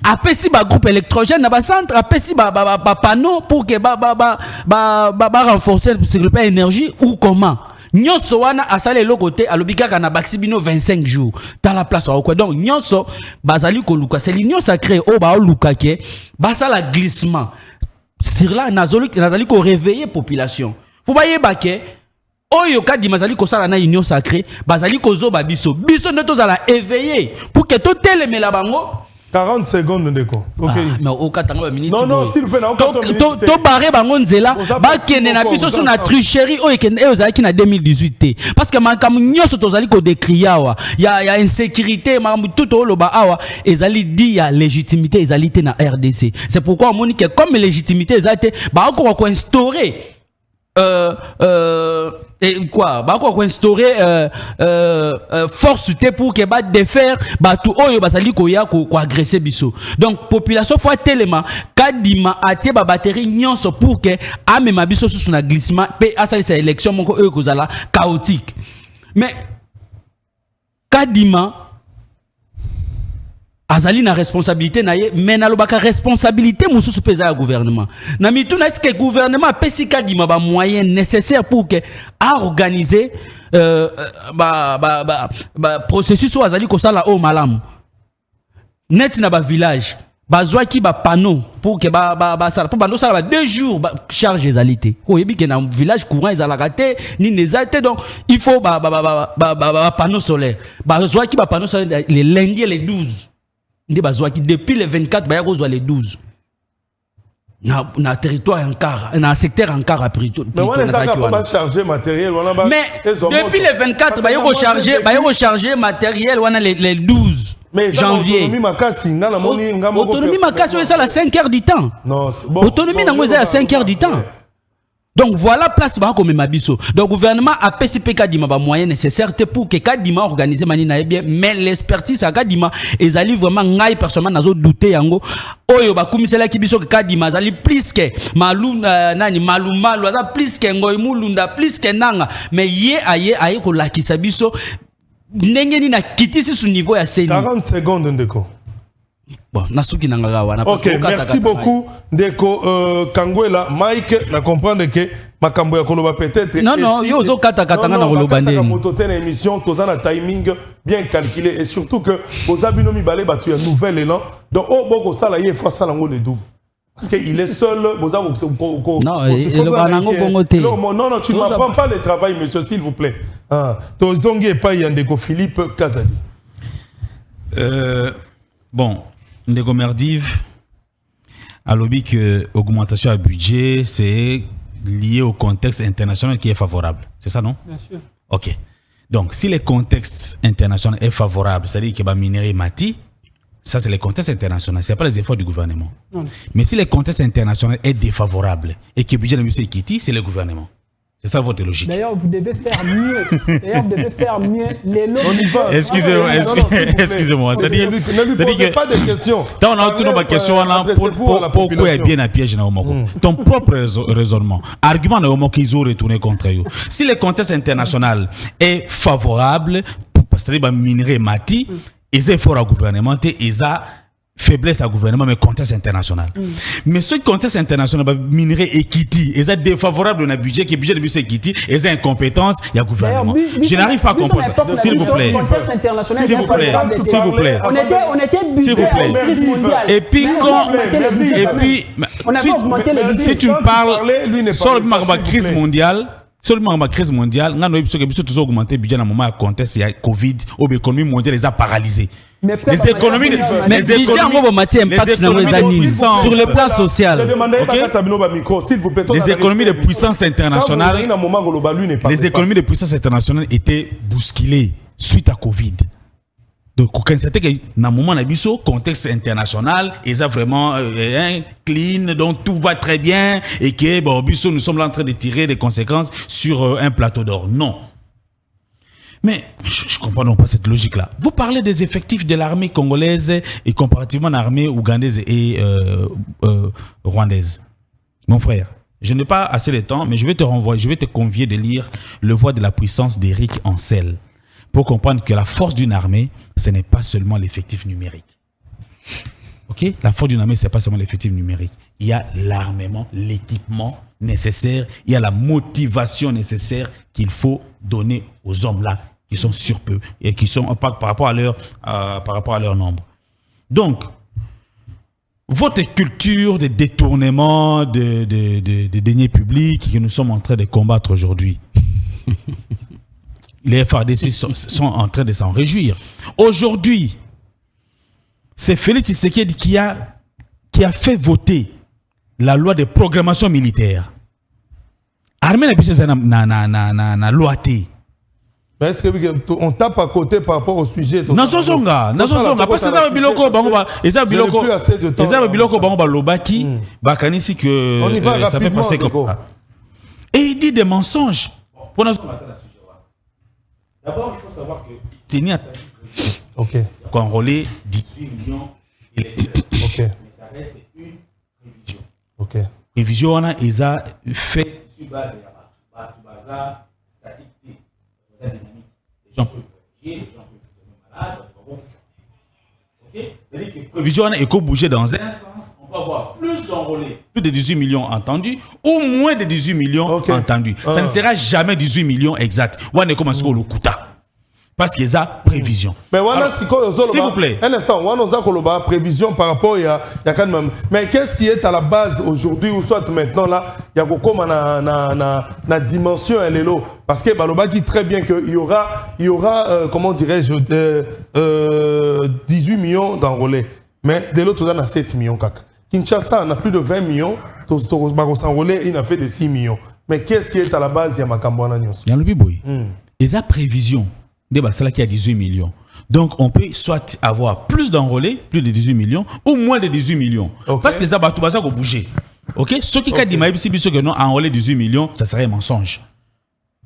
apesi ba groupe électrogène na ba centre apesi ba panneau pour que ba renforcer sur le plan énergie ou comment. Nyonso wana asale lokote alobika kana baxibino 25 jours dans la place au quoi donc nyonso bazali ko luka c'est l'union sacrée o ba luka ke basala glissement sur là nazali ko réveiller population pour baye baké oyo kadi mazali ko sala na union sacrée bazali ko zo biso ne tozala éveiller pour que to telemela bango 40 secondes Ndeko. OK. Mais au katanga ba minute. Non, s'il vous plaît, to barrer bango nzela ba kene na biso so na tricherie o ekene ozaki na 2018 parce que makamu nyoso tozali ko décrier awa ya insécurité makamu tout oloba awa ezali dit ya légitimité ezalité na RDC. C'est pourquoi on dit que comme légitimité ezalité ba ko instaurer et quoi ba ko instaurer force pour que ba défaire ba tout oyo basali ko ya ko agresser biso donc population fois tellement kadima atie ba batterie nyonso pour que amema biso sous na glissement pe asali sa élection moko oyo kozala chaotique mais kadima azali na responsabilité na ye mais na lobaka responsabilité mususu pesa ya gouvernement na mituna est-ce que gouvernement pesi kadima ba moyens nécessaires pour que à organiser processus o azali ko sala o malamu net na ba village bazwaki ba panneau pour que ça pour bando ça 2 jours charge les alités ko yebi que dans village courant ils ala raté ni nezate donc il faut panneau solaire bazwaki ba panneau solaire les lundi et les 12 ndi bazwaki depuis les 24 ba yakozwa les 12 na territoire Ankara na secteur Ankara plutôt mais on est pas charger matériel mais depuis les 24 ba yoko charger matériel on a les 12 janvier. Autonomie makasi c'est à 5 heures du temps. Non, bon. Autonomie c'est à 5 heures du temps. Donc voilà place ba comme mabiso. Donc gouvernement a PCP kadima ba moyen nécessaire pour que kadima organiser manina bien mais l'expertise à kadima ezali vraiment ngai personnellement nazo douter yango oyo ba kumisela kibiso kadima zali plus que maluna nani malumalu za plus que ngoy mulunda plus que nanga mais aye ko lakisa biso ndengeni na kitisi su niveau ya seni 40 secondes ndeko. Bon, nasuki nanga wana parce que merci beaucoup ndeko Kangwela Mike na comprendre que makambo ya koloba peut-être non yo zo kata katanga na koloba ndeni moto tena émission tozana timing bien calculé et surtout que bozabino mibale batu ya nouvel élan donc boko sala ye fois sala ngo le double. Parce qu'il est seul, non, non, tu ne m'apprends pas le travail, monsieur, s'il vous plaît. Tozongi et pas Yandeko Philippe Kazadi. Bon, Ndeko Merdive a lobby que l'augmentation à budget, c'est lié au contexte international qui est favorable. C'est ça, non? Bien sûr. Ok. Donc, si le contexte international est favorable, c'est-à-dire qu'il va minerai Mati, ça, c'est le contexte international, ce n'est pas les efforts du gouvernement. Non. Mais si le contexte international est défavorable et que le budget de M. Kiti, c'est le gouvernement. C'est ça votre logique. D'ailleurs, vous devez faire mieux. Les lots. On y va. Excusez-moi. Ne lui posez pas de questions. On a toutes nos questions. Pourquoi il y a bien un piège dans ton propre raisonnement. Argument dans qu'ils ont retourné contre eux. Si le contexte international est favorable, parce que les minerais Mati, ils ont effort à gouvernement, ils ont faiblesse à gouvernement, mais contexte international. Mais ce contexte international, minerais Ekiti, ils sont défavorables dans le budget, qui est budget de M. Ekiti, ils ont incompétence, il y a gouvernement. Je n'arrive pas à comprendre ça. S'il vous plaît. S'il vous plaît. S'il vous plaît. On était s'il vous plaît. Et puis quand, si tu me parles sur la crise mondiale, crise mondiale, on a augmenté le budget dans le moment de contexte, il y a Covid, l'économie mondiale les a paralysés. Les économies sur le plan social. Les économies de puissance internationale, étaient bousculées suite à Covid. Donc, on constate que dans le moment de contexte international, ils ont vraiment clean, donc tout va très bien, et que bon, nous sommes là en train de tirer des conséquences sur un plateau d'or. Non. Mais je ne comprends pas cette logique-là. Vous parlez des effectifs de l'armée congolaise et comparativement à l'armée ougandaise et rwandaise. Mon frère, je n'ai pas assez de temps, mais je vais te convier de lire Le Voix de la puissance d'Éric Ancel pour comprendre que la force d'une armée, ce n'est pas seulement l'effectif numérique. Ok? La force d'une armée, ce n'est pas seulement l'effectif numérique. Il y a l'armement, l'équipement nécessaire, il y a la motivation nécessaire qu'il faut donner aux hommes-là qui sont sur peu et qui sont par rapport à leur nombre. Donc, votre culture de détournement de deniers publics que nous sommes en train de combattre aujourd'hui, les FARDC sont en train de s'en réjouir. Aujourd'hui, c'est Félix Tshisekedi qui a fait voter la loi de programmation militaire. Armée n'a loi. Mais est-ce qu'on tape à côté par rapport au sujet? Non, parce que ça biloko lobaki bakanisi que ça peut passer comme ça. Et il dit des mensonges. D'abord, il faut savoir que Tini a enrôlé 18 millions d'électeurs. Mais ça reste une révision. Révision, on a fait sur base de la statique, dynamique. Les gens peuvent voyager, les gens peuvent tomber malades, c'est-à-dire que prévision est bouger dans un sens, on peut avoir plus d'enrôlés, plus de 18 millions entendus, ou moins de 18 millions entendus. Ça ne sera jamais 18 millions exact. On est comme un le Kuta. parce qu'il y a prévision. Mais voilà, s'il vous plaît. Un instant, on a prévision par rapport à quand même. Mais qu'est-ce qui est à la base aujourd'hui ou soit maintenant là, il y a comme na dimension elle est là parce que Baloba dit très bien qu'il y aura comment dirais-je 18 millions d'enrôlés. Mais de l'autre on a 7 millions kaka. Kinshasa on a plus de 20 millions, s'enrôler, il a fait de 6 millions. Mais qu'est-ce qui est à la base il y a Makambwana Nyos. Il y a le biboy. Et ça prévision. C'est là qui a 18 millions. Donc, on peut soit avoir plus d'enrôlés, plus de 18 millions, ou moins de 18 millions. Okay. Parce que ça va tout bouger. Ok? Ce qui a dit, si que non, enrôler 18 millions, ça serait un mensonge.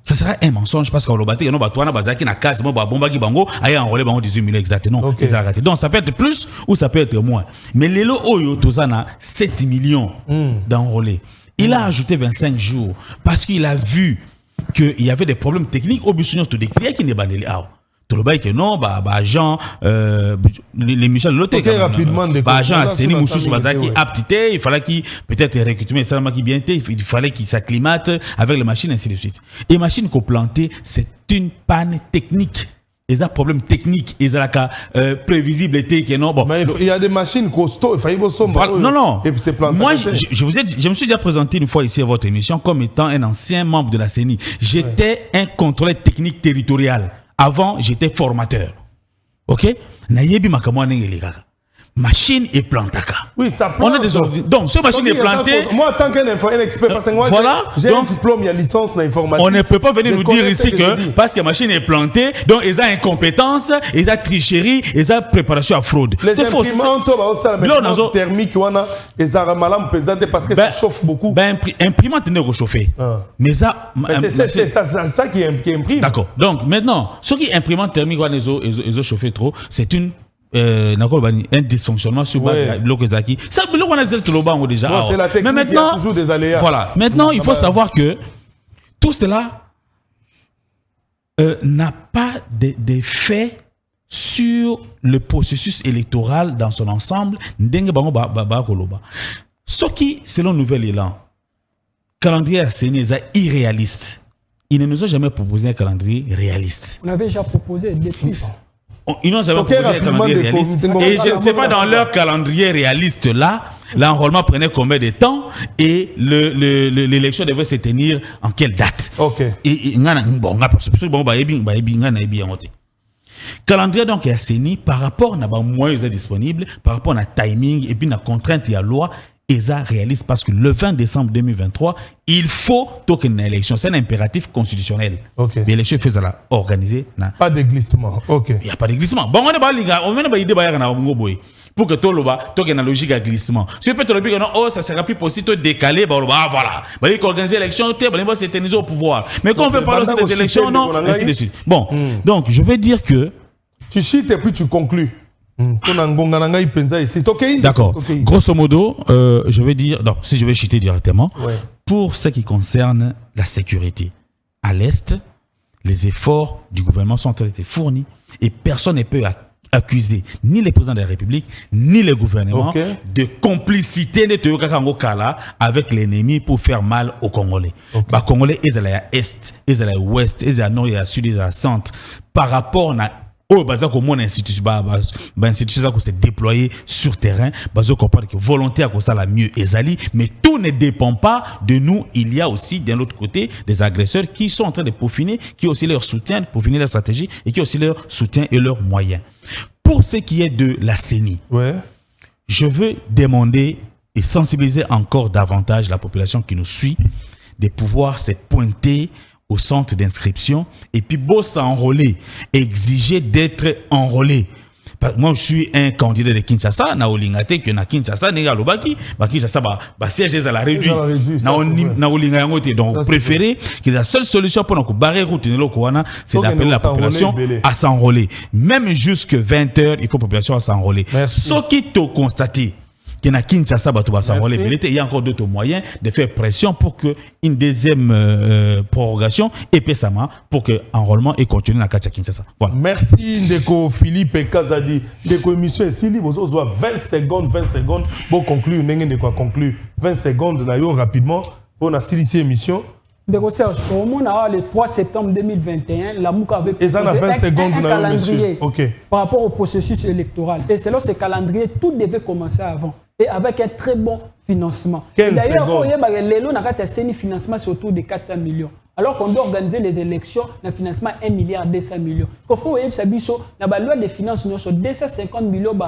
Ça serait un mensonge parce qu'on l'a battu, on a bazaki na case, on a bomba qui bango, a enrôlé 18 millions exactement. Okay. Donc, ça peut être plus ou ça peut être moins. Mais Lelo Oyo, Tozana, 7 millions d'enrôlés. Il a ajouté 25 jours parce qu'il a vu qu'il y avait des problèmes techniques au Bissonios de décrire qui n'est pas les tout le bail que non agent l'émission de l'autre rapidement agent Seni Moussous Bazaki aptité, il fallait qu'il peut-être recruter ça qui bien il fallait qu'il s'acclimate avec les machines ainsi de suite. Et machines qu'on plantait, c'est une panne technique. Ils ont un problème technique, ils ont la prévisibilité que non bon. Mais il y a des machines costauds, il faut non. Et moi je me suis déjà présenté une fois ici à votre émission comme étant un ancien membre de la CENI. J'étais un contrôleur technique territorial. Avant, j'étais formateur. OK? Nayebi makamwa nengeli kaka. Machine est plantée. Oui, ça plante. On a des ordres. Donc, cette machine est plantée. Moi, en tant qu'un expert, parce que moi, j'ai un diplôme, il y a licence dans l'informatique. On ne peut pas venir nous dire ici que parce que la machine est plantée, donc ils ont incompétence, ils ont tricherie, ils ont préparation à fraude. C'est faux. Les imprimantes thermiques, ils ont mal pesé parce que ça chauffe beaucoup. Imprimante n'est pas chauffée. Mais ça, c'est ça qui imprime. D'accord. Donc, maintenant, ce qui imprimante thermique, ils ont chauffé trop, c'est une un dysfonctionnement sur base de l'Okezaki. Ça, on a dit tout le banc déjà. C'est la technique, mais maintenant, il y a toujours des aléas. Voilà. Maintenant, il faut savoir que tout cela n'a pas d'effet sur le processus électoral dans son ensemble. Ce qui, selon Nouvel Élan, calendrier CENI est irréaliste. Ils ne nous ont jamais proposé un calendrier réaliste. On avait déjà proposé depuis. Ils n'ont jamais proposé un calendrier réaliste. Et je ne sais pas dans leur calendrier réaliste là, l'enrôlement prenait combien de temps et l'élection devait se tenir en quelle date. Ok. Et calendrier donc est assaini par rapport à moyens disponibles, par rapport à timing et puis à contrainte et à loi. ESA réaliste parce que le 20 décembre 2023, il faut token une élection. C'est un impératif constitutionnel. Okay. Mais l'élection fait ça organisée. Pas de glissement. Ok. Il n'y a pas de glissement. Bon, on n'a pas idée pour que tout le monde token une logique à glissement. Si peut-être le non, oh, ça sera plus possible de décaler, voilà. Il faut organiser l'élection, il faut s'éterniser au pouvoir. Mais quand on veut parler des élections, non, ainsi de suite. Bon, donc je vais dire que. Tu chites et puis tu conclus. D'accord. Grosso modo, je vais dire, donc, si je vais chuter directement, pour ce qui concerne la sécurité, à l'Est, les efforts du gouvernement sont été fournis et personne ne peut accuser ni les présidents de la République, ni le gouvernement de complicité avec l'ennemi pour faire mal aux Congolais. Les Congolais, ils sont à l'Est, ils sont à l'Ouest, ils sont à Nord, ils sont à Sud, ils sont à Centre. Par rapport à institution qui s'est déployée sur terrain, comprendre que volonté à ça la mieux ezali, mais tout ne dépend pas de nous. Il y a aussi d'un autre côté des agresseurs qui sont en train de peaufiner, qui ont aussi leur soutien, peaufiner leur stratégie et qui ont aussi leur soutien et leurs moyens. Pour ce qui est de la CENI, je veux demander et sensibiliser encore davantage la population qui nous suit de pouvoir se pointer au centre d'inscription et puis beau s'enrôler, exiger d'être enrôlé. Moi, je suis un candidat de Kinshasa, na olingate que na Kinshasa nega lobaki, Kinshasa siège à la réduit. Na olinga yangote donc préféré que la seule solution pour nous barrer route c'est d'appeler la population à s'enrôler. Même jusque 20h, il faut la population à s'enrôler. Ce qui te constaté qu'il y a Kinshasa, il y a encore d'autres moyens de faire pression pour qu'une deuxième prorogation et pour que l'enrôlement ait continué dans Kinshasa. Voilà. Merci Ndeko Philippe Kazadi. Ndeko émission est si libre, vous avez 20 secondes pour conclure. 20 secondes rapidement pour la émission. De Serge, au moment le 3 septembre 2021, la MOUC avait proposé un calendrier par rapport au processus électoral. Et selon ce calendrier, tout devait commencer avant. Et avec un très bon financement. D'ailleurs, il y a un financement sur autour de 400 millions. Alors qu'on doit organiser les élections, le financement 1 milliard 200 millions. Il faut que la loi de finances sur 250 millions,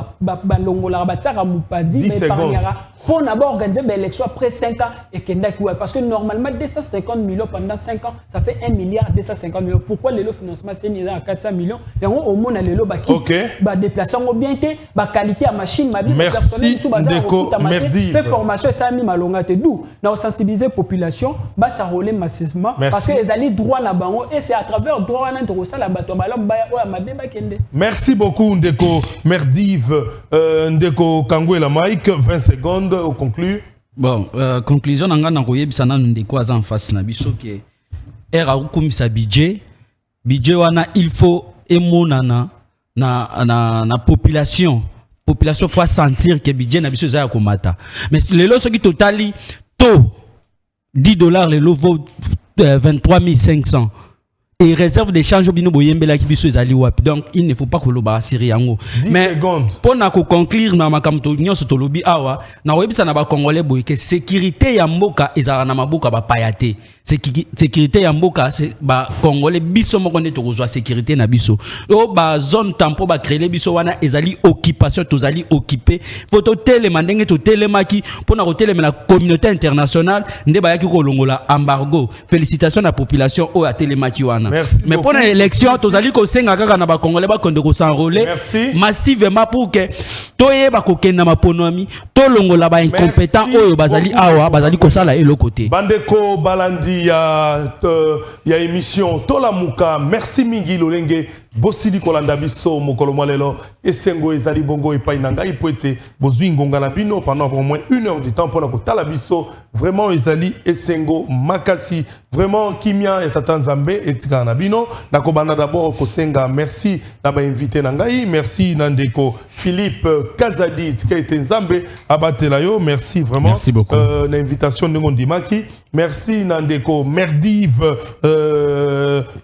pour organiser l'élection après 5 ans. Parce que normalement, 250 millions pendant 5 ans, ça fait 1 milliard 250 millions. Pourquoi le financement c'est à 400 millions? Et au moins, le déplacer bien que qualité à machine, merci Ndeko, merci. Formation et ça mis malonga te d'où nous sensibiliser population, bah ça roule massivement parce que les alliés droit là bas et c'est à travers droit là entre ça la bateau malom ba o mabe ba kende. Merci beaucoup Ndeko Merdive, Ndeko Kangwela Mike, 20 secondes au conclu. Bon, conclusion nanga na koyebisa na Ndeko aza en face na biso ke era ukumisa budget wana il faut emonana na population faut sentir que budget na biso za komata. Mais les lots qui totali taux $10 les lots vaut 23 500 et réserve d'échange bino boyembela ki biso ezali wapi. Donc il ne faut pas que loba asiri yango. Mais pour na ko conclure na makamto nyonso to lobi awa na webisa na ba congolais boy que sécurité ya mboka ezala na maboka ba payate. Sécurité ya mboka c'est ba congolais biso moko ne to kozwa sécurité na biso. O ba zone tampo ba créer biso wana ezali occupation tozali occupé. Faut to telema ndenge to telemaki pour na ko telema la communauté internationale nde ba yaki ko longola embargo. Félicitations à la population o ya telemaki wana. Merci mais pour l'élection, tous allez ko senga kaka na ba congolais ba konde ko s'enrôler massivement pour que toye ba ko kenda maponomi to longola ba incompétent oyo bazali awa bazali ko sala et le côté. Bandeko balandi ya émission Tola Muka, merci mingi lolenge bosili kolanda biso mokolo mwalelo esengo ezali bongo epai na ngai po ete bozwi ngonga na bino pendant au moins 1 heure du temps pour na kotala biso vraiment ezali esengo makasi vraiment kimia ya tata Nzambe etika na bino na kobanda d'abord kosenga merci na ba invité na ngai merci na ndeko Philippe Kazadi tika ete Nzambe abatela yo merci vraiment merci beaucoup na invitation ndenge ndimaki merci na ndeko Merdive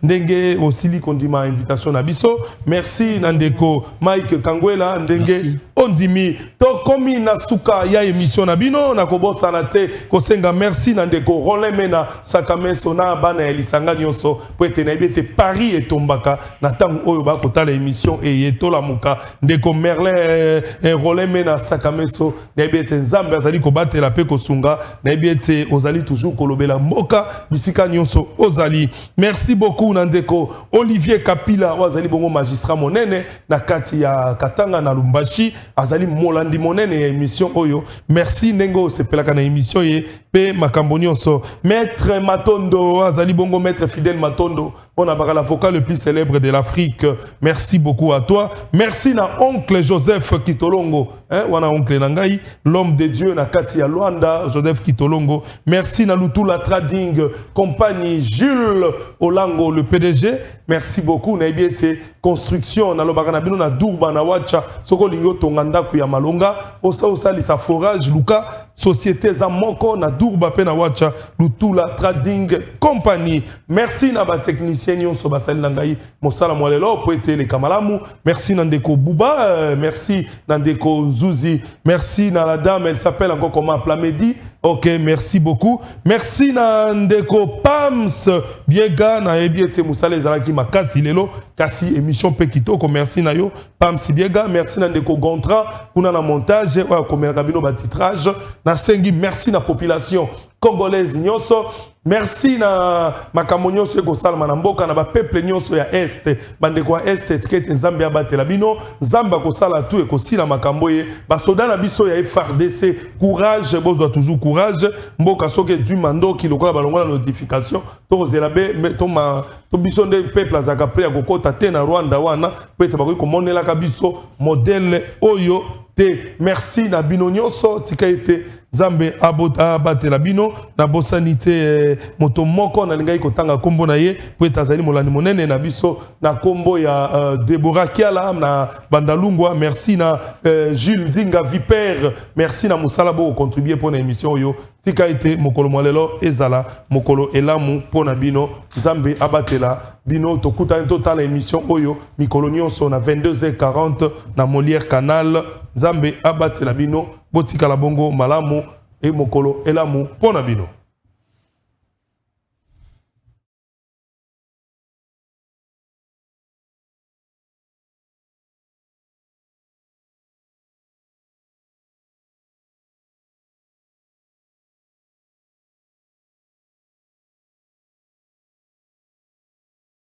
ndenge osili kondima invitation na biso merci na ndeko Mike Kangwela ndenge ondimi to komi na suka ya émission na bino na kobosa na te kosenga merci na ndeko Roland Mena Sakameso na bana ya lisanga nyonso po ete na ebete Paris etombaka na tango oyo ba kotala émission e yetola muka ndeko Merlin Roland Mena Sakameso na ebete Nzambe azali ko batela pe kosunga na ebete ozali toujours kolobela mboka bisika nyonso ozali merci beaucoup na ndeko Olivier Kapila azali bongo magistrat monene na kati ya Katanga na Lumbashi azali molandi monene ya émission oyo merci nengo sepelaka na émission ye pe makambo nyonso maître Matondo azali bongo maître Fidèle Matondo on a l'avocat le plus célèbre de l'Afrique merci beaucoup à toi merci na oncle Joseph Kitolongo wana oncle nangai l'homme de Dieu na kati ya Luanda Joseph Kitolongo merci na Lutula Trading compagnie Jules Olango le PDG merci beaucoup na ebiete construction na lobaka na bino na Durba na Wacha soko lingo tonganda ku ya malonga osa lisa forage luka société za moko na Durba pe na Wacha Lutula Trading compagnie merci na ba technicien nyonso basali na ngai mosala mwalelo po ete le kamalamu merci na ndeko Buba merci na ndeko Zuzi merci na la dame elle s'appelle encore comment Plamedi ok merci beaucoup merci na ndeko Pams Biega na ebiete musala ezalaki makasi lelo kasi émission pe kitoko merci na yo Pams Biega merci na ndeko Gontra kuna na montage wa komelaka bino ba titrage na sengi merci na population congolaise nyonso merci na makambo nyonso eko salama na mboka na ba peuple nyonso ya est bandeko ya est etikete Nzambe abatela bino Nzamba ko sala tout eko sila makambo ye ba soda na biso ya FARDC courage bozwa toujours courage mboka soke du mando ki lokola balongola notification to zelabe to biso nde peuple azaka pre ya kokota te na Rwanda wana pete bakoki komonela ka biso modèle oyo merci na bino nyonso tika ete Nzambe abatela bino na bosanité moto moko na lingai kotanga kombo na ye po etazali molani monene na biso na kombo ya Deborah Kiala na Bandalungwa. Merci na Jules Nzinga Vipère, merci na musala bo contribuer pour na émission yo tika été mokolo mwalelo ezala mokolo elamu pona bino. Nzambe abatela bino tokuta total émission oyo mikolo nyonso na 22h40 na Molière Canal. Nzambe abatela bino botika la bongo malamu e mokolo elamu pona bino.